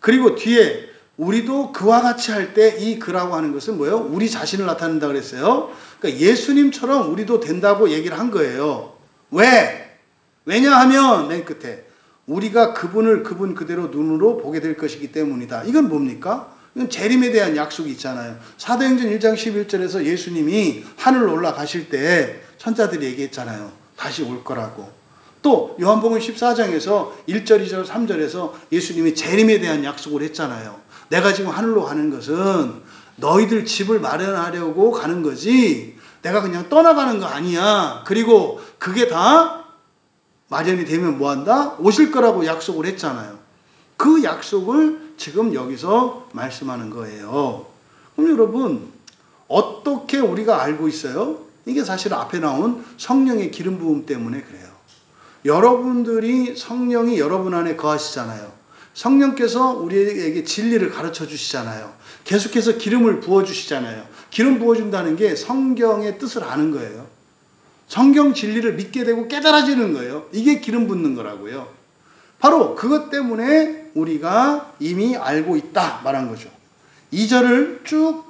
그리고 뒤에 우리도 그와 같이 할 때 이 그라고 하는 것은 뭐예요? 우리 자신을 나타낸다 그랬어요. 그러니까 예수님처럼 우리도 된다고 얘기를 한 거예요. 왜? 왜냐하면 맨 끝에 우리가 그분 그대로 눈으로 보게 될 것이기 때문이다. 이건 뭡니까? 이건 재림에 대한 약속이 있잖아요. 사도행전 1장 11절에서 예수님이 하늘로 올라가실 때 천사들이 얘기했잖아요. 다시 올 거라고. 또 요한복음 14장에서 1절, 2절, 3절에서 예수님이 재림에 대한 약속을 했잖아요. 내가 지금 하늘로 가는 것은 너희들 집을 마련하려고 가는 거지 내가 그냥 떠나가는 거 아니야. 그리고 그게 다 마련이 되면 뭐한다? 오실 거라고 약속을 했잖아요. 그 약속을 지금 여기서 말씀하는 거예요. 그럼 여러분 어떻게 우리가 알고 있어요? 이게 사실 앞에 나온 성령의 기름 부음 때문에 그래요. 여러분들이 성령이 여러분 안에 거하시잖아요. 성령께서 우리에게 진리를 가르쳐 주시잖아요. 계속해서 기름을 부어주시잖아요. 기름 부어준다는 게 성경의 뜻을 아는 거예요. 성경 진리를 믿게 되고 깨달아지는 거예요. 이게 기름 붓는 거라고요. 바로 그것 때문에 우리가 이미 알고 있다 말한 거죠. 2절을 쭉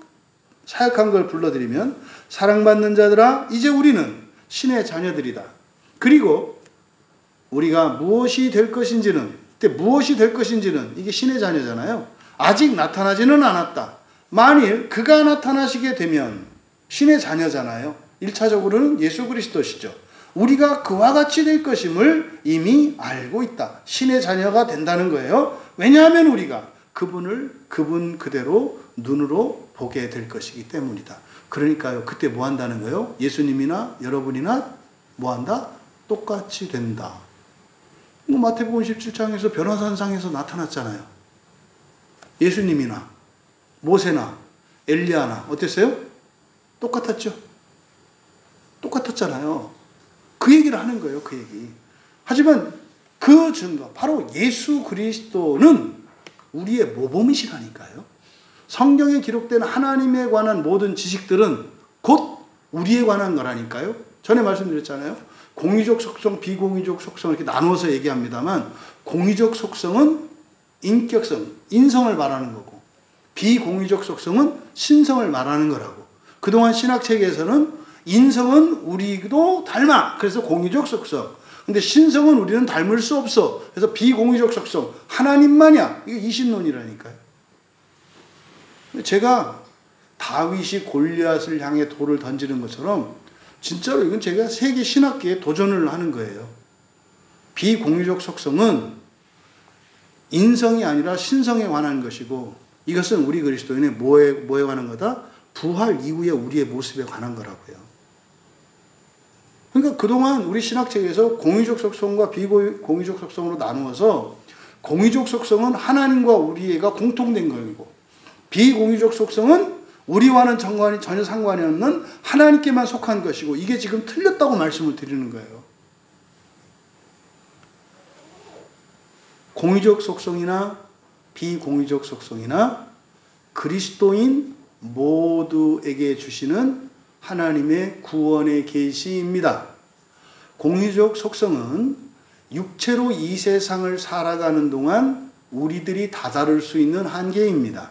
사역한 걸 불러드리면 사랑받는 자들아 이제 우리는 신의 자녀들이다. 그리고 우리가 무엇이 될 것인지는 그때 무엇이 될 것인지는 이게 신의 자녀잖아요. 아직 나타나지는 않았다. 만일 그가 나타나시게 되면 신의 자녀잖아요. 1차적으로는 예수 그리스도시죠. 우리가 그와 같이 될 것임을 이미 알고 있다. 신의 자녀가 된다는 거예요. 왜냐하면 우리가 그분 그대로 눈으로 보게 될 것이기 때문이다. 그러니까요. 그때 뭐 한다는 거예요? 예수님이나 여러분이나 뭐 한다? 똑같이 된다. 마태복음 17장에서 변화산상에서 나타났잖아요. 예수님이나 모세나 엘리야나 어땠어요? 똑같았죠. 똑같았잖아요. 그 얘기를 하는 거예요. 그 얘기. 하지만 그 증거 바로 예수 그리스도는 우리의 모범이시라니까요. 성경에 기록된 하나님에 관한 모든 지식들은 곧 우리에 관한 거라니까요. 전에 말씀드렸잖아요. 공의적 속성, 비공의적 속성 이렇게 나누어서 얘기합니다만 공의적 속성은 인격성, 인성을 말하는 거고 비공의적 속성은 신성을 말하는 거라고. 그동안 신학체계에서는 인성은 우리도 닮아. 그래서 공의적 속성. 근데 신성은 우리는 닮을 수 없어. 그래서 비공의적 속성. 하나님만이야. 이게 이신론이라니까요. 제가 다윗이 골리앗을 향해 돌을 던지는 것처럼 진짜로 이건 제가 세계 신학계에 도전을 하는 거예요. 비공유적 속성은 인성이 아니라 신성에 관한 것이고, 이것은 우리 그리스도인의 뭐에 관한 거다? 부활 이후의 우리의 모습에 관한 거라고요. 그러니까 그동안 우리 신학책에서 공유적 속성과 비공유적 속성으로 나누어서, 공유적 속성은 하나님과 우리가 공통된 것이고, 비공유적 속성은 우리와는 전혀 상관이 없는 하나님께만 속한 것이고, 이게 지금 틀렸다고 말씀을 드리는 거예요. 공유적 속성이나 비공유적 속성이나 그리스도인 모두에게 주시는 하나님의 구원의 계시입니다. 공유적 속성은 육체로 이 세상을 살아가는 동안 우리들이 다다를 수 있는 한계입니다.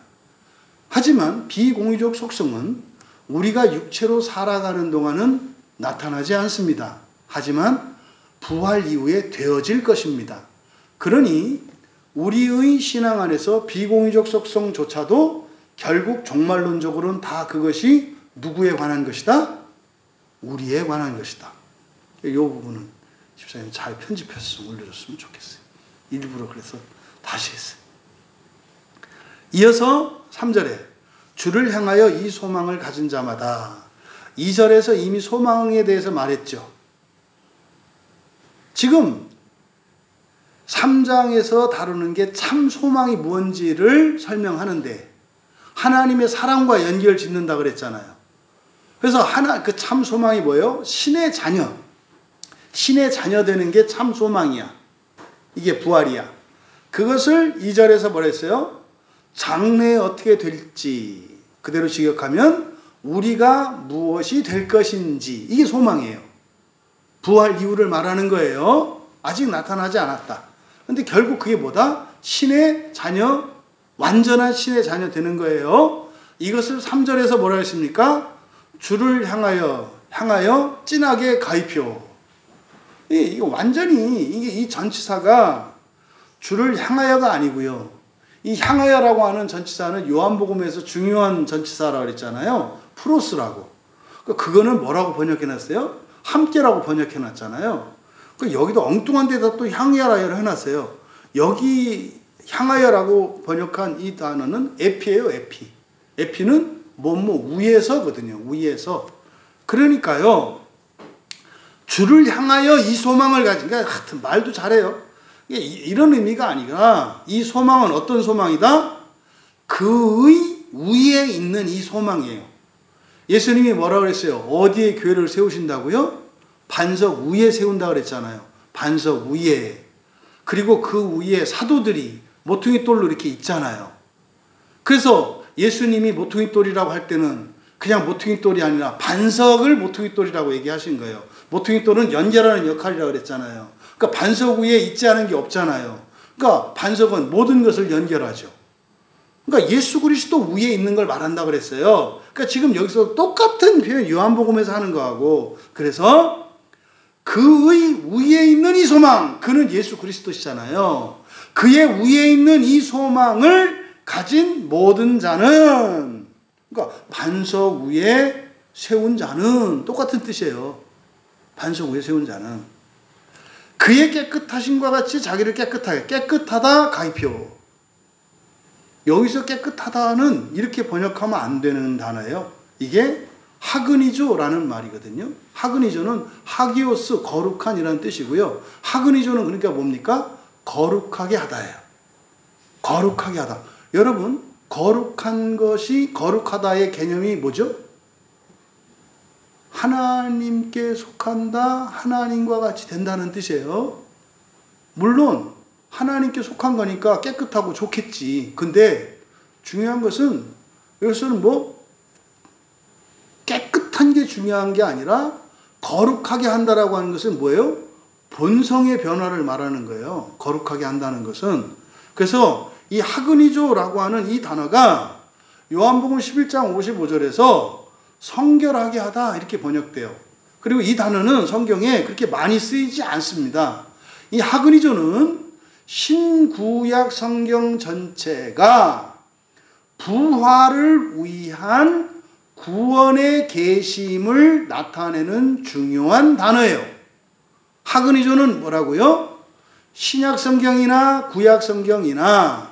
하지만 비공유적 속성은 우리가 육체로 살아가는 동안은 나타나지 않습니다. 하지만 부활 이후에 되어질 것입니다. 그러니 우리의 신앙 안에서 비공유적 속성조차도 결국 종말론적으로는 다 그것이 누구에 관한 것이다? 우리에 관한 것이다. 이 부분은 집사님 잘 편집해서 올려줬으면 좋겠어요. 일부러 그래서 다시 했어요. 이어서 3절에 주를 향하여 이 소망을 가진 자마다, 2절에서 이미 소망에 대해서 말했죠. 지금 3장에서 다루는 게 참 소망이 뭔지를 설명하는데 하나님의 사랑과 연결 짓는다 그랬잖아요. 그래서 그 참 소망이 뭐예요? 신의 자녀. 신의 자녀 되는 게 참 소망이야. 이게 부활이야. 그것을 2절에서 뭐라 했어요? 장래에 어떻게 될지 그대로 직역하면 우리가 무엇이 될 것인지, 이게 소망이에요. 부활 이후를 말하는 거예요. 아직 나타나지 않았다. 근데 결국 그게 뭐다? 신의 자녀, 완전한 신의 자녀 되는 거예요. 이것을 3절에서 뭐라 했습니까? 주를 향하여 진하게 가입혀. 이게 완전히, 이 전치사가 주를 향하여가 아니고요. 이 향하여라고 하는 전치사는 요한복음에서 중요한 전치사라고 그랬잖아요. 프로스라고. 그거는 뭐라고 번역해놨어요? 함께라고 번역해놨잖아요. 여기도 엉뚱한 데다 또 향하여를 해놨어요. 여기 향하여라고 번역한 이 단어는 에피예요, 에피. 에피는 위에서거든요. 위에서. 그러니까요, 주를 향하여 이 소망을 가진, 그러니까 하여튼 말도 잘해요. 이런 의미가 아니라 이 소망은 어떤 소망이다? 그의 위에 있는 이 소망이에요. 예수님이 뭐라고 그랬어요? 어디에 교회를 세우신다고요? 반석 위에 세운다고 그랬잖아요. 반석 위에. 그리고 그 위에 사도들이 모퉁이 돌로 이렇게 있잖아요. 그래서 예수님이 모퉁이 돌이라고 할 때는 그냥 모퉁이 돌이 아니라 반석을 모퉁이 돌이라고 얘기하신 거예요. 모퉁이 돌은 연결하는 역할이라고 그랬잖아요. 그러니까 반석 위에 있지 않은 게 없잖아요. 그러니까 반석은 모든 것을 연결하죠. 그러니까 예수 그리스도 위에 있는 걸 말한다고 그랬어요. 그러니까 지금 여기서 똑같은 표현 요한복음에서 하는 거하고, 그래서 그의 위에 있는 이 소망, 그는 예수 그리스도시잖아요. 그의 위에 있는 이 소망을 가진 모든 자는, 그러니까 반석 위에 세운 자는 똑같은 뜻이에요. 반석 위에 세운 자는 그의 깨끗하심과 같이 자기를 깨끗하다 가입표. 여기서 깨끗하다는 이렇게 번역하면 안 되는 단어예요. 이게 하그니조라는 말이거든요. 하그니조는 하기오스, 거룩한이라는 뜻이고요. 하그니조는 그러니까 뭡니까? 거룩하게 하다예요. 거룩하게 하다. 여러분, 거룩한 것이, 거룩하다의 개념이 뭐죠? 하나님께 속한다, 하나님과 같이 된다는 뜻이에요. 물론 하나님께 속한 거니까 깨끗하고 좋겠지. 근데 중요한 것은, 여기서는 깨끗한 게 중요한 게 아니라 거룩하게 한다라고 하는 것은 뭐예요? 본성의 변화를 말하는 거예요. 거룩하게 한다는 것은. 그래서 이 하그니조라고 하는 이 단어가 요한복음 11장 55절에서 성결하게 하다 이렇게 번역돼요. 그리고 이 단어는 성경에 그렇게 많이 쓰이지 않습니다. 이 하그니조는 신구약 성경 전체가 부활을 위한 구원의 계심을 나타내는 중요한 단어예요. 하그니조는 뭐라고요? 신약 성경이나 구약 성경이나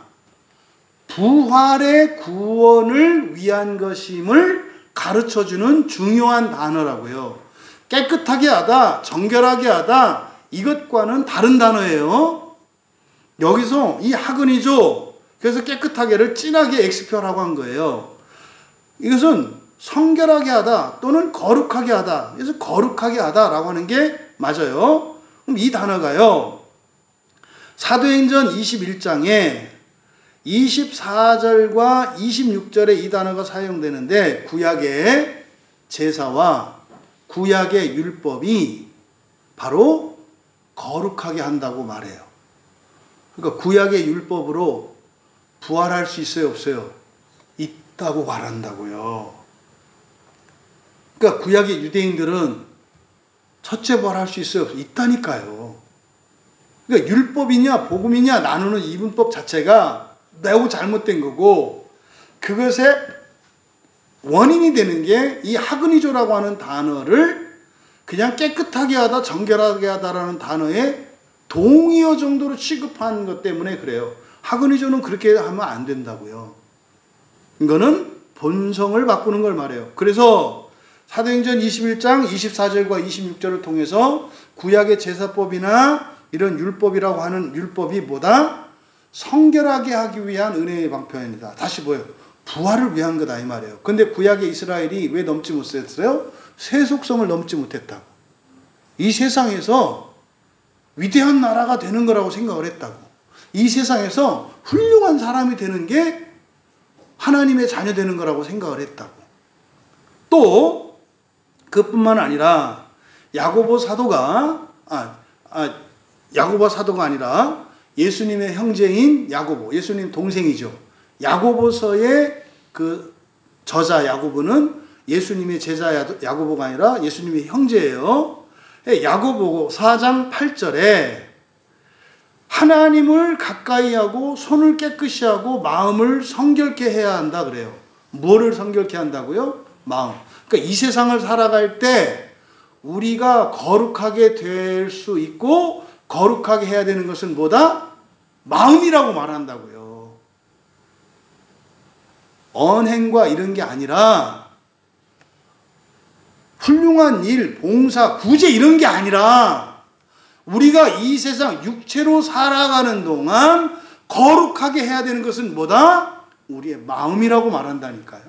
부활의 구원을 위한 것임을 가르쳐주는 중요한 단어라고요. 깨끗하게 하다, 정결하게 하다, 이것과는 다른 단어예요. 여기서 이 하그니조, 그래서 깨끗하게를 진하게 엑스표라고 한 거예요. 이것은 성결하게 하다 또는 거룩하게 하다. 그래서 거룩하게 하다라고 하는 게 맞아요. 그럼 이 단어가요, 사도행전 21장에 24절과 26절에 이 단어가 사용되는데, 구약의 제사와 구약의 율법이 바로 거룩하게 한다고 말해요. 그러니까 구약의 율법으로 부활할 수 있어요, 없어요? 있다고 말한다고요. 그러니까 구약의 유대인들은 첫째 부활할 수 있어요, 없어요? 있다니까요. 그러니까 율법이냐 복음이냐 나누는 이분법 자체가 매우 잘못된 거고, 그것의 원인이 되는 게 이 하그니조라고 하는 단어를 그냥 깨끗하게 하다, 정결하게 하다라는 단어의 동의어 정도로 취급한 것 때문에 그래요. 하그니조는 그렇게 하면 안 된다고요. 이거는 본성을 바꾸는 걸 말해요. 그래서 사도행전 21장 24절과 26절을 통해서 구약의 제사법이나 이런 율법이라고 하는 율법이 뭐다? 성결하게 하기 위한 은혜의 방편이다. 다시 뭐예요? 부활을 위한 거다 이 말이에요. 근데 구약의 이스라엘이 왜 넘지 못했어요? 세속성을 넘지 못했다고. 이 세상에서 위대한 나라가 되는 거라고 생각을 했다고. 이 세상에서 훌륭한 사람이 되는 게 하나님의 자녀 되는 거라고 생각을 했다고. 또 그뿐만 아니라 야고보 사도가 아니라 예수님의 형제인 야고보, 예수님 동생이죠. 야고보서의 그 저자 야고보는 예수님의 제자 야고보가 아니라 예수님의 형제예요. 야고보 4장 8절에 하나님을 가까이 하고 손을 깨끗이 하고 마음을 성결케 해야 한다 그래요. 뭐를 성결케 한다고요? 마음. 그러니까 이 세상을 살아갈 때 우리가 거룩하게 될 수 있고 거룩하게 해야 되는 것은 뭐다? 마음이라고 말한다고요. 언행과 이런 게 아니라 훌륭한 일, 봉사, 구제 이런 게 아니라 우리가 이 세상 육체로 살아가는 동안 거룩하게 해야 되는 것은 뭐다? 우리의 마음이라고 말한다니까요.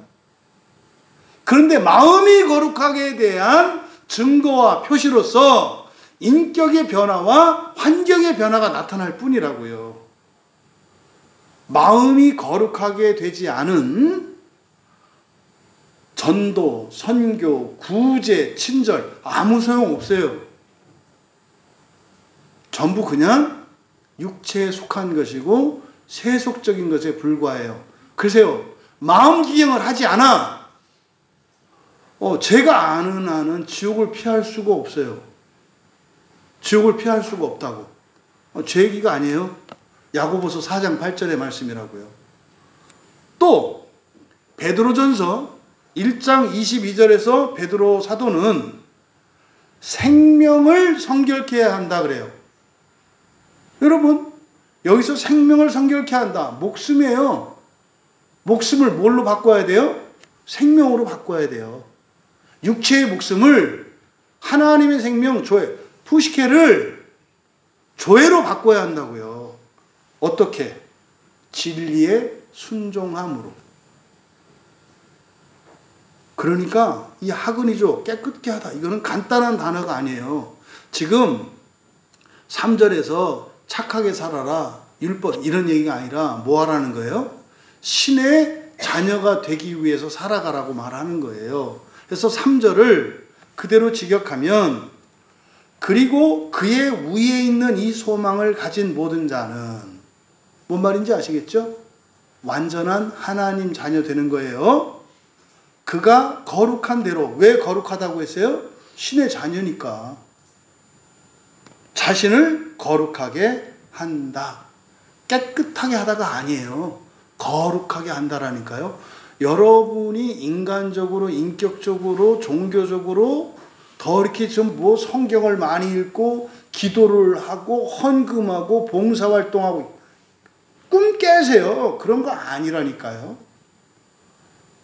그런데 마음이 거룩하게 대한 증거와 표시로서 인격의 변화와 환경의 변화가 나타날 뿐이라고요. 마음이 거룩하게 되지 않은 전도, 선교, 구제, 친절 아무 소용 없어요. 전부 그냥 육체에 속한 것이고 세속적인 것에 불과해요. 그래서요, 마음 기경을 하지 않아. 제가 아는 한은 지옥을 피할 수가 없어요. 지옥을 피할 수가 없다고. 제 얘기가 아니에요. 야고보서 4장 8절의 말씀이라고요. 또 베드로전서 1장 22절에서 베드로 사도는 생명을 성결케 해야 한다 그래요. 여러분, 여기서 생명을 성결케 한다. 목숨이에요. 목숨을 뭘로 바꿔야 돼요? 생명으로 바꿔야 돼요. 육체의 목숨을 하나님의 생명, 조회, 푸시케를 조회로 바꿔야 한다고요. 어떻게? 진리의 순종함으로. 그러니까 이 하그니조, 깨끗게 하다, 이거는 간단한 단어가 아니에요. 지금 3절에서 착하게 살아라, 율법 이런 얘기가 아니라 뭐 하라는 거예요? 신의 자녀가 되기 위해서 살아가라고 말하는 거예요. 그래서 3절을 그대로 직역하면, 그리고 그의 위에 있는 이 소망을 가진 모든 자는, 뭔 말인지 아시겠죠? 완전한 하나님 자녀 되는 거예요. 그가 거룩한 대로. 왜 거룩하다고 했어요? 신의 자녀니까. 자신을 거룩하게 한다. 깨끗하게 하다가 아니에요. 거룩하게 한다라니까요. 여러분이 인간적으로, 인격적으로, 종교적으로 더 이렇게 좀 뭐 성경을 많이 읽고 기도를 하고 헌금하고 봉사활동하고 꿈 깨세요. 그런 거 아니라니까요.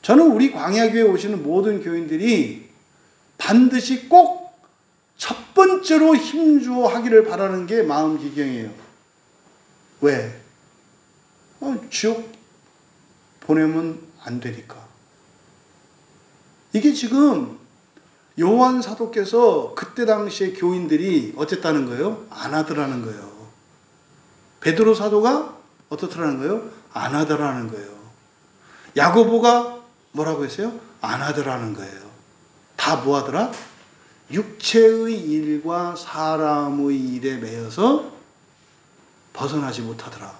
저는 우리 광야교회 오시는 모든 교인들이 반드시 꼭 첫 번째로 힘주어 하기를 바라는 게 마음 기경이에요. 왜? 지옥 보내면 안 되니까. 이게 지금 요한 사도께서 그때 당시에 교인들이 어쨌다는 거예요? 안 하더라는 거예요. 베드로 사도가 어떻더라는 거예요? 안 하더라는 거예요. 야고보가 뭐라고 했어요? 안 하더라는 거예요. 다 뭐 하더라? 육체의 일과 사람의 일에 매여서 벗어나지 못하더라.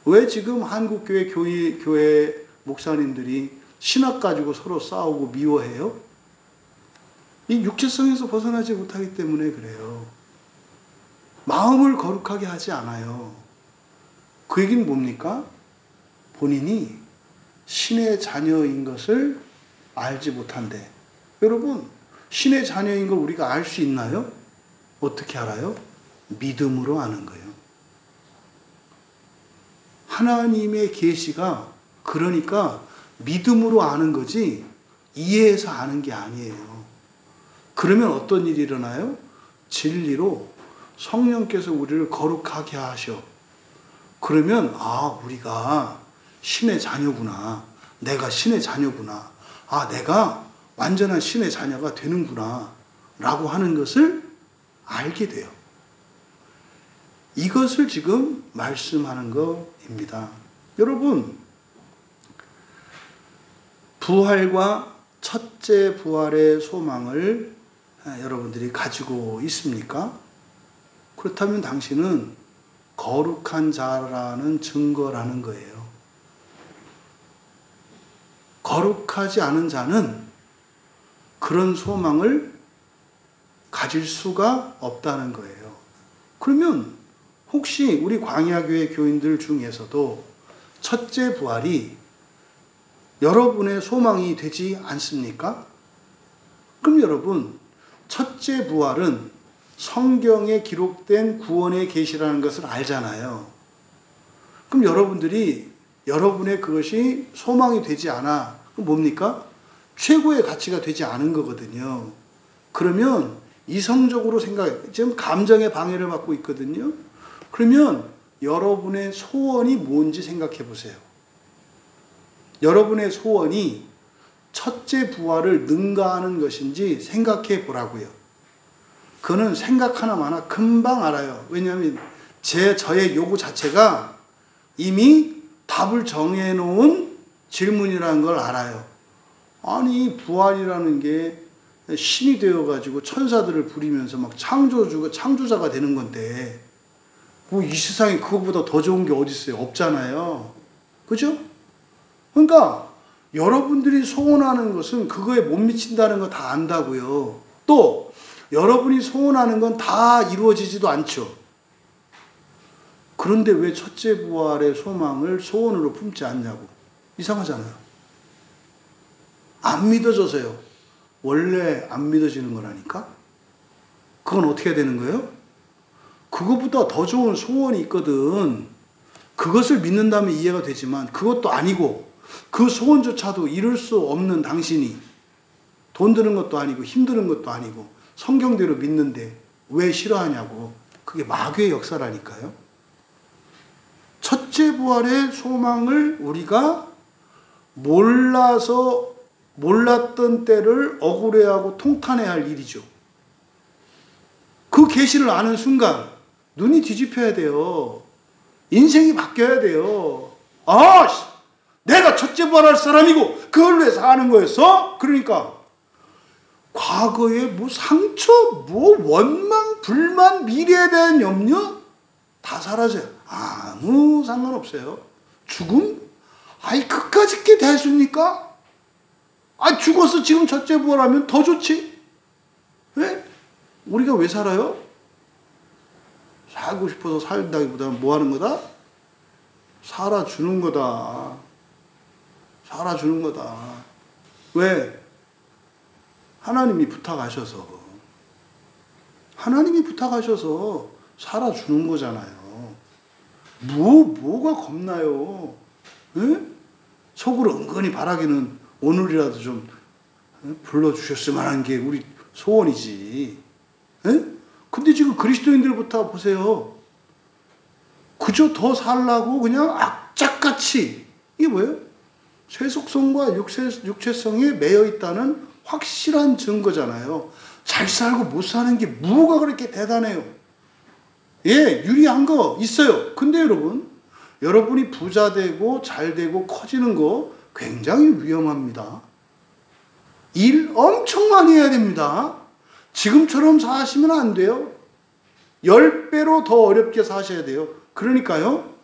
왜 지금 한국교회 교회 목사님들이 신학 가지고 서로 싸우고 미워해요? 이 육체성에서 벗어나지 못하기 때문에 그래요. 마음을 거룩하게 하지 않아요. 그 얘기는 뭡니까? 본인이 신의 자녀인 것을 알지 못한대. 여러분, 신의 자녀인 걸 우리가 알 수 있나요? 어떻게 알아요? 믿음으로 아는 거예요. 하나님의 계시가 그러니까 믿음으로 아는 거지 이해해서 아는 게 아니에요. 그러면 어떤 일이 일어나요? 진리로 성령께서 우리를 거룩하게 하셔. 그러면 우리가 신의 자녀구나. 내가 신의 자녀구나. 내가 완전한 신의 자녀가 되는구나. 라고 하는 것을 알게 돼요. 이것을 지금 말씀하는 것입니다. 여러분, 부활과 첫째 부활의 소망을 여러분들이 가지고 있습니까? 그렇다면 당신은 거룩한 자라는 증거라는 거예요. 거룩하지 않은 자는 그런 소망을 가질 수가 없다는 거예요. 그러면 혹시 우리 광야교회 교인들 중에서도 첫째 부활이 여러분의 소망이 되지 않습니까? 그럼 여러분, 첫째 부활은 성경에 기록된 구원의 계시라는 것을 알잖아요. 그럼 여러분들이 여러분의 그것이 소망이 되지 않아. 그럼 뭡니까? 최고의 가치가 되지 않은 거거든요. 그러면 이성적으로 지금 감정의 방해를 받고 있거든요. 그러면 여러분의 소원이 뭔지 생각해 보세요. 여러분의 소원이 첫째 부활을 능가하는 것인지 생각해 보라고요. 그거는 생각 하나마나 금방 알아요. 왜냐하면 저의 요구 자체가 이미 답을 정해놓은 질문이라는 걸 알아요. 아니, 부활이라는 게 신이 되어가지고 천사들을 부리면서 막 창조자가 되는 건데, 뭐 이 세상에 그것보다 더 좋은 게 어디 있어요? 없잖아요. 그죠? 그러니까 여러분들이 소원하는 것은 그거에 못 미친다는 거 다 안다고요. 또 여러분이 소원하는 건 다 이루어지지도 않죠. 그런데 왜 첫째 부활의 소망을 소원으로 품지 않냐고. 이상하잖아요. 안 믿어져서요. 원래 안 믿어지는 거라니까? 그건 어떻게 되는 거예요? 그것보다 더 좋은 소원이 있거든. 그것을 믿는다면 이해가 되지만 그것도 아니고 그 소원조차도 이룰 수 없는 당신이 돈 드는 것도 아니고 힘드는 것도 아니고 성경대로 믿는데 왜 싫어하냐고. 그게 마귀의 역사라니까요. 첫째 부활의 소망을 우리가 몰랐던 때를 억울해하고 통탄해야 할 일이죠. 그 계시를 아는 순간 눈이 뒤집혀야 돼요. 인생이 바뀌어야 돼요. 내가 첫째 부활할 사람이고 그걸 위해서 하는 거였어? 그러니까 과거에 뭐 상처, 뭐 원망, 불만, 미래에 대한 염려 다 사라져요. 아무 상관없어요. 죽음? 그까짓 게 대수입니까? 죽어서 지금 첫째 부활하면 더 좋지. 왜? 우리가 왜 살아요? 살고 싶어서 살다기보다는 뭐 하는 거다? 살아주는 거다. 살아주는 거다. 왜? 하나님이 부탁하셔서. 하나님이 부탁하셔서 살아주는 거잖아요. 뭐가 겁나요? 에? 속으로 은근히 바라기는 오늘이라도 좀 불러주셨으면 하는 게 우리 소원이지. 에? 근데 지금 그리스도인들부터 보세요. 그저 더 살라고 그냥 악착같이, 이게 뭐예요? 쇠속성과 육체성에 매여 있다는 확실한 증거잖아요. 잘 살고 못 사는 게 뭐가 그렇게 대단해요? 예, 유리한 거 있어요. 근데 여러분이 부자 되고 잘 되고 커지는 거 굉장히 위험합니다. 일 엄청 많이 해야 됩니다. 지금처럼 사시면 안 돼요. 10배로 더 어렵게 사셔야 돼요. 그러니까요,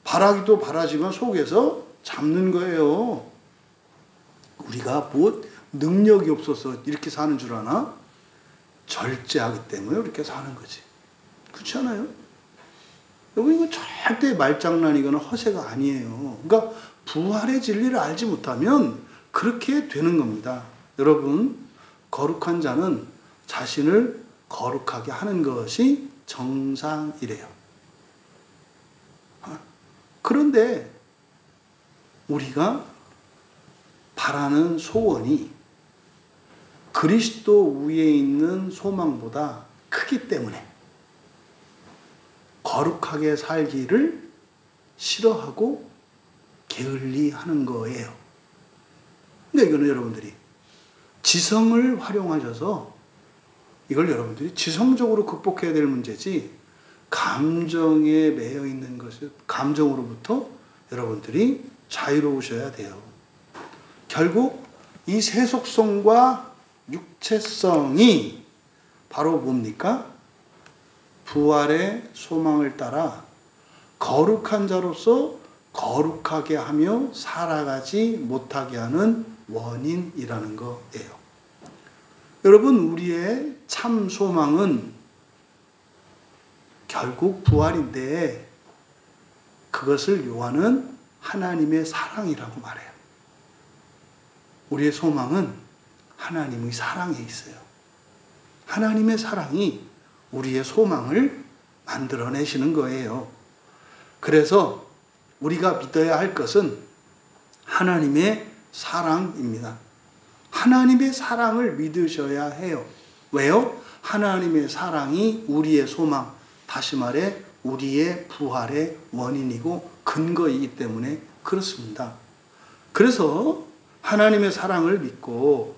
바라기도 바라지만 속에서 잡는 거예요. 우리가 뭐 능력이 없어서 이렇게 사는 줄 아나? 절제하기 때문에 이렇게 사는 거지. 그렇지 않아요? 여러분, 이거 절대 말장난이거나 허세가 아니에요. 그러니까 부활의 진리를 알지 못하면 그렇게 되는 겁니다. 여러분, 거룩한 자는 자신을 거룩하게 하는 것이 정상이래요. 그런데 우리가 바라는 소원이 그리스도 위에 있는 소망보다 크기 때문에 거룩하게 살기를 싫어하고 게을리하는 거예요. 그러니까 이거는 여러분들이 지성을 활용하셔서 이걸 여러분들이 지성적으로 극복해야 될 문제지, 감정에 매여 있는 것이, 감정으로부터 여러분들이 자유로우셔야 돼요. 결국 이 세속성과 육체성이 바로 뭡니까? 부활의 소망을 따라 거룩한 자로서 거룩하게 하며 살아가지 못하게 하는 원인이라는 거예요. 여러분, 우리의 참 소망은 결국 부활인데 그것을 요하는 하나님의 사랑이라고 말해요. 우리의 소망은 하나님의 사랑에 있어요. 하나님의 사랑이 우리의 소망을 만들어내시는 거예요. 그래서 우리가 믿어야 할 것은 하나님의 사랑입니다. 하나님의 사랑을 믿으셔야 해요. 왜요? 하나님의 사랑이 우리의 소망, 다시 말해 우리의 부활의 원인이고 근거이기 때문에 그렇습니다. 그래서 하나님의 사랑을 믿고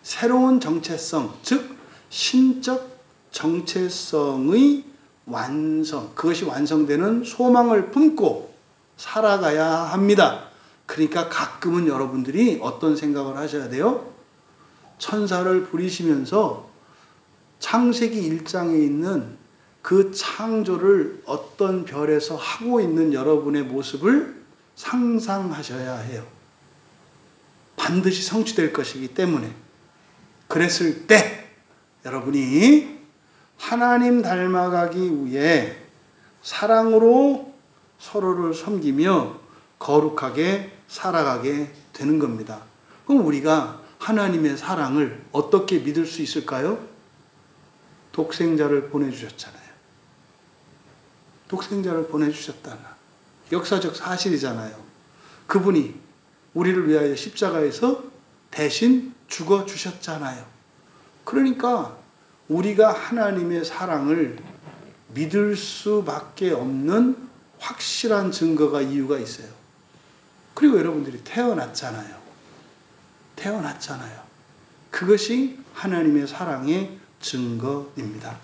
새로운 정체성, 즉 신적 정체성의 완성, 그것이 완성되는 소망을 품고 살아가야 합니다. 그러니까 가끔은 여러분들이 어떤 생각을 하셔야 돼요? 천사를 부리시면서 창세기 1장에 있는 그 창조를 어떤 별에서 하고 있는 여러분의 모습을 상상하셔야 해요. 반드시 성취될 것이기 때문에. 그랬을 때 여러분이 하나님 닮아가기 위해 사랑으로 서로를 섬기며 거룩하게 살아가게 되는 겁니다. 그럼 우리가 하나님의 사랑을 어떻게 믿을 수 있을까요? 독생자를 보내주셨잖아요. 독생자를 보내주셨다나 역사적 사실이잖아요. 그분이 우리를 위하여 십자가에서 대신 죽어주셨잖아요. 그러니까 우리가 하나님의 사랑을 믿을 수밖에 없는 확실한 증거가, 이유가 있어요. 그리고 여러분들이 태어났잖아요. 태어났잖아요. 그것이 하나님의 사랑의 증거입니다.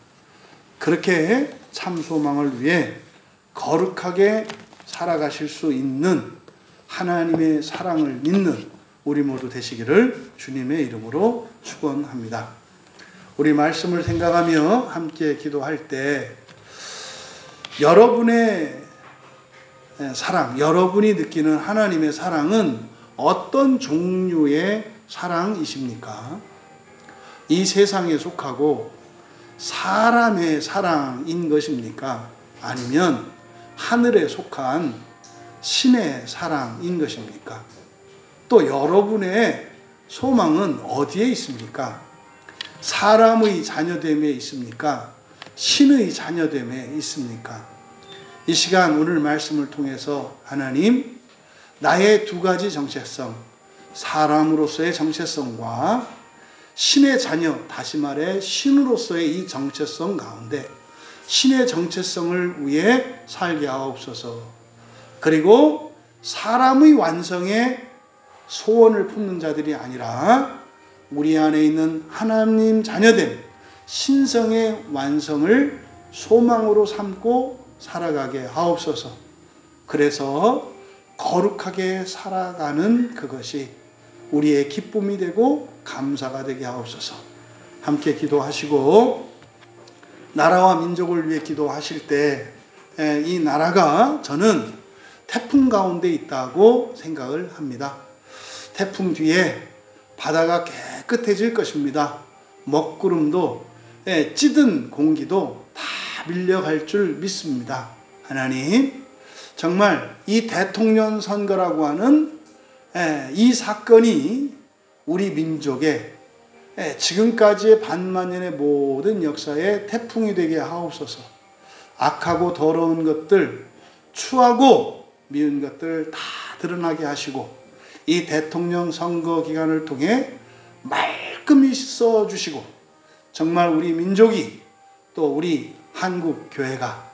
그렇게 참 소망을 위해 거룩하게 살아가실 수 있는 하나님의 사랑을 믿는 우리 모두 되시기를 주님의 이름으로 축원합니다. 우리 말씀을 생각하며 함께 기도할 때 여러분의 사랑, 여러분이 느끼는 하나님의 사랑은 어떤 종류의 사랑이십니까? 이 세상에 속하고 사람의 사랑인 것입니까? 아니면 하늘에 속한 신의 사랑인 것입니까? 또 여러분의 소망은 어디에 있습니까? 사람의 자녀됨에 있습니까? 신의 자녀됨에 있습니까? 이 시간 오늘 말씀을 통해서 하나님, 나의 두 가지 정체성, 사람으로서의 정체성과 신의 자녀, 다시 말해 신으로서의 이 정체성 가운데 신의 정체성을 위해 살게 하옵소서. 그리고 사람의 완성에 소원을 품는 자들이 아니라 우리 안에 있는 하나님 자녀됨, 신성의 완성을 소망으로 삼고 살아가게 하옵소서. 그래서 거룩하게 살아가는 그것이 우리의 기쁨이 되고 감사가 되게 하옵소서. 함께 기도하시고, 나라와 민족을 위해 기도하실 때 이 나라가 저는 태풍 가운데 있다고 생각을 합니다. 태풍 뒤에 바다가 깨끗해질 것입니다. 먹구름도 찌든 공기도 다 밀려갈 줄 믿습니다. 하나님, 정말 이 대통령 선거라고 하는 이 사건이 우리 민족의 지금까지의 반만년의 모든 역사에 태풍이 되게 하옵소서. 악하고 더러운 것들, 추하고 미운 것들 다 드러나게 하시고, 이 대통령 선거 기간을 통해 말끔히 씻어주시고, 정말 우리 민족이 또 우리 한국 교회가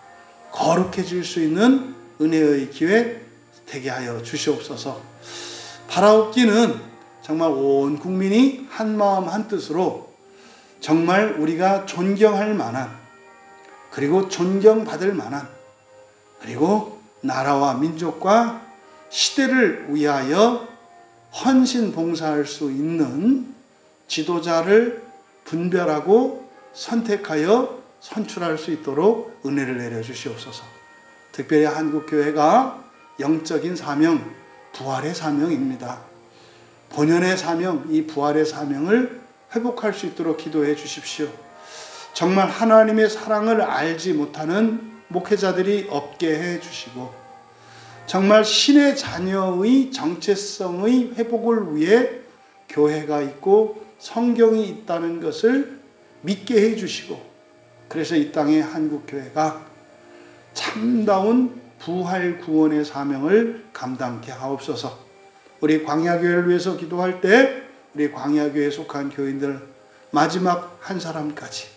거룩해질 수 있는 은혜의 기회 되게 하여 주시옵소서. 바라옵기는 정말 온 국민이 한 마음 한 뜻으로 정말 우리가 존경할 만한, 그리고 존경받을 만한, 그리고 나라와 민족과 시대를 위하여 헌신 봉사할 수 있는 지도자를 분별하고 선택하여 선출할 수 있도록 은혜를 내려 주시옵소서. 특별히 한국교회가 영적인 사명, 부활의 사명입니다. 본연의 사명, 이 부활의 사명을 회복할 수 있도록 기도해 주십시오. 정말 하나님의 사랑을 알지 못하는 목회자들이 없게 해 주시고, 정말 신의 자녀의 정체성의 회복을 위해 교회가 있고 성경이 있다는 것을 믿게 해 주시고, 그래서 이 땅의 한국교회가 참다운 부활 구원의 사명을 감당케 하옵소서. 우리 광야교회를 위해서 기도할 때 우리 광야교회에 속한 교인들 마지막 한 사람까지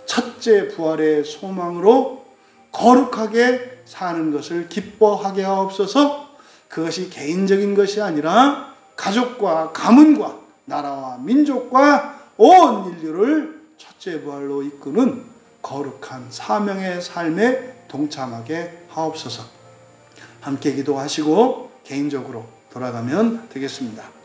첫째 부활의 소망으로 거룩하게 사는 것을 기뻐하게 하옵소서. 그것이 개인적인 것이 아니라 가족과 가문과 나라와 민족과 온 인류를 첫째 부활로 이끄는 거룩한 사명의 삶에 동참하게 하옵소서. 함께 기도하시고 개인적으로 돌아가면 되겠습니다.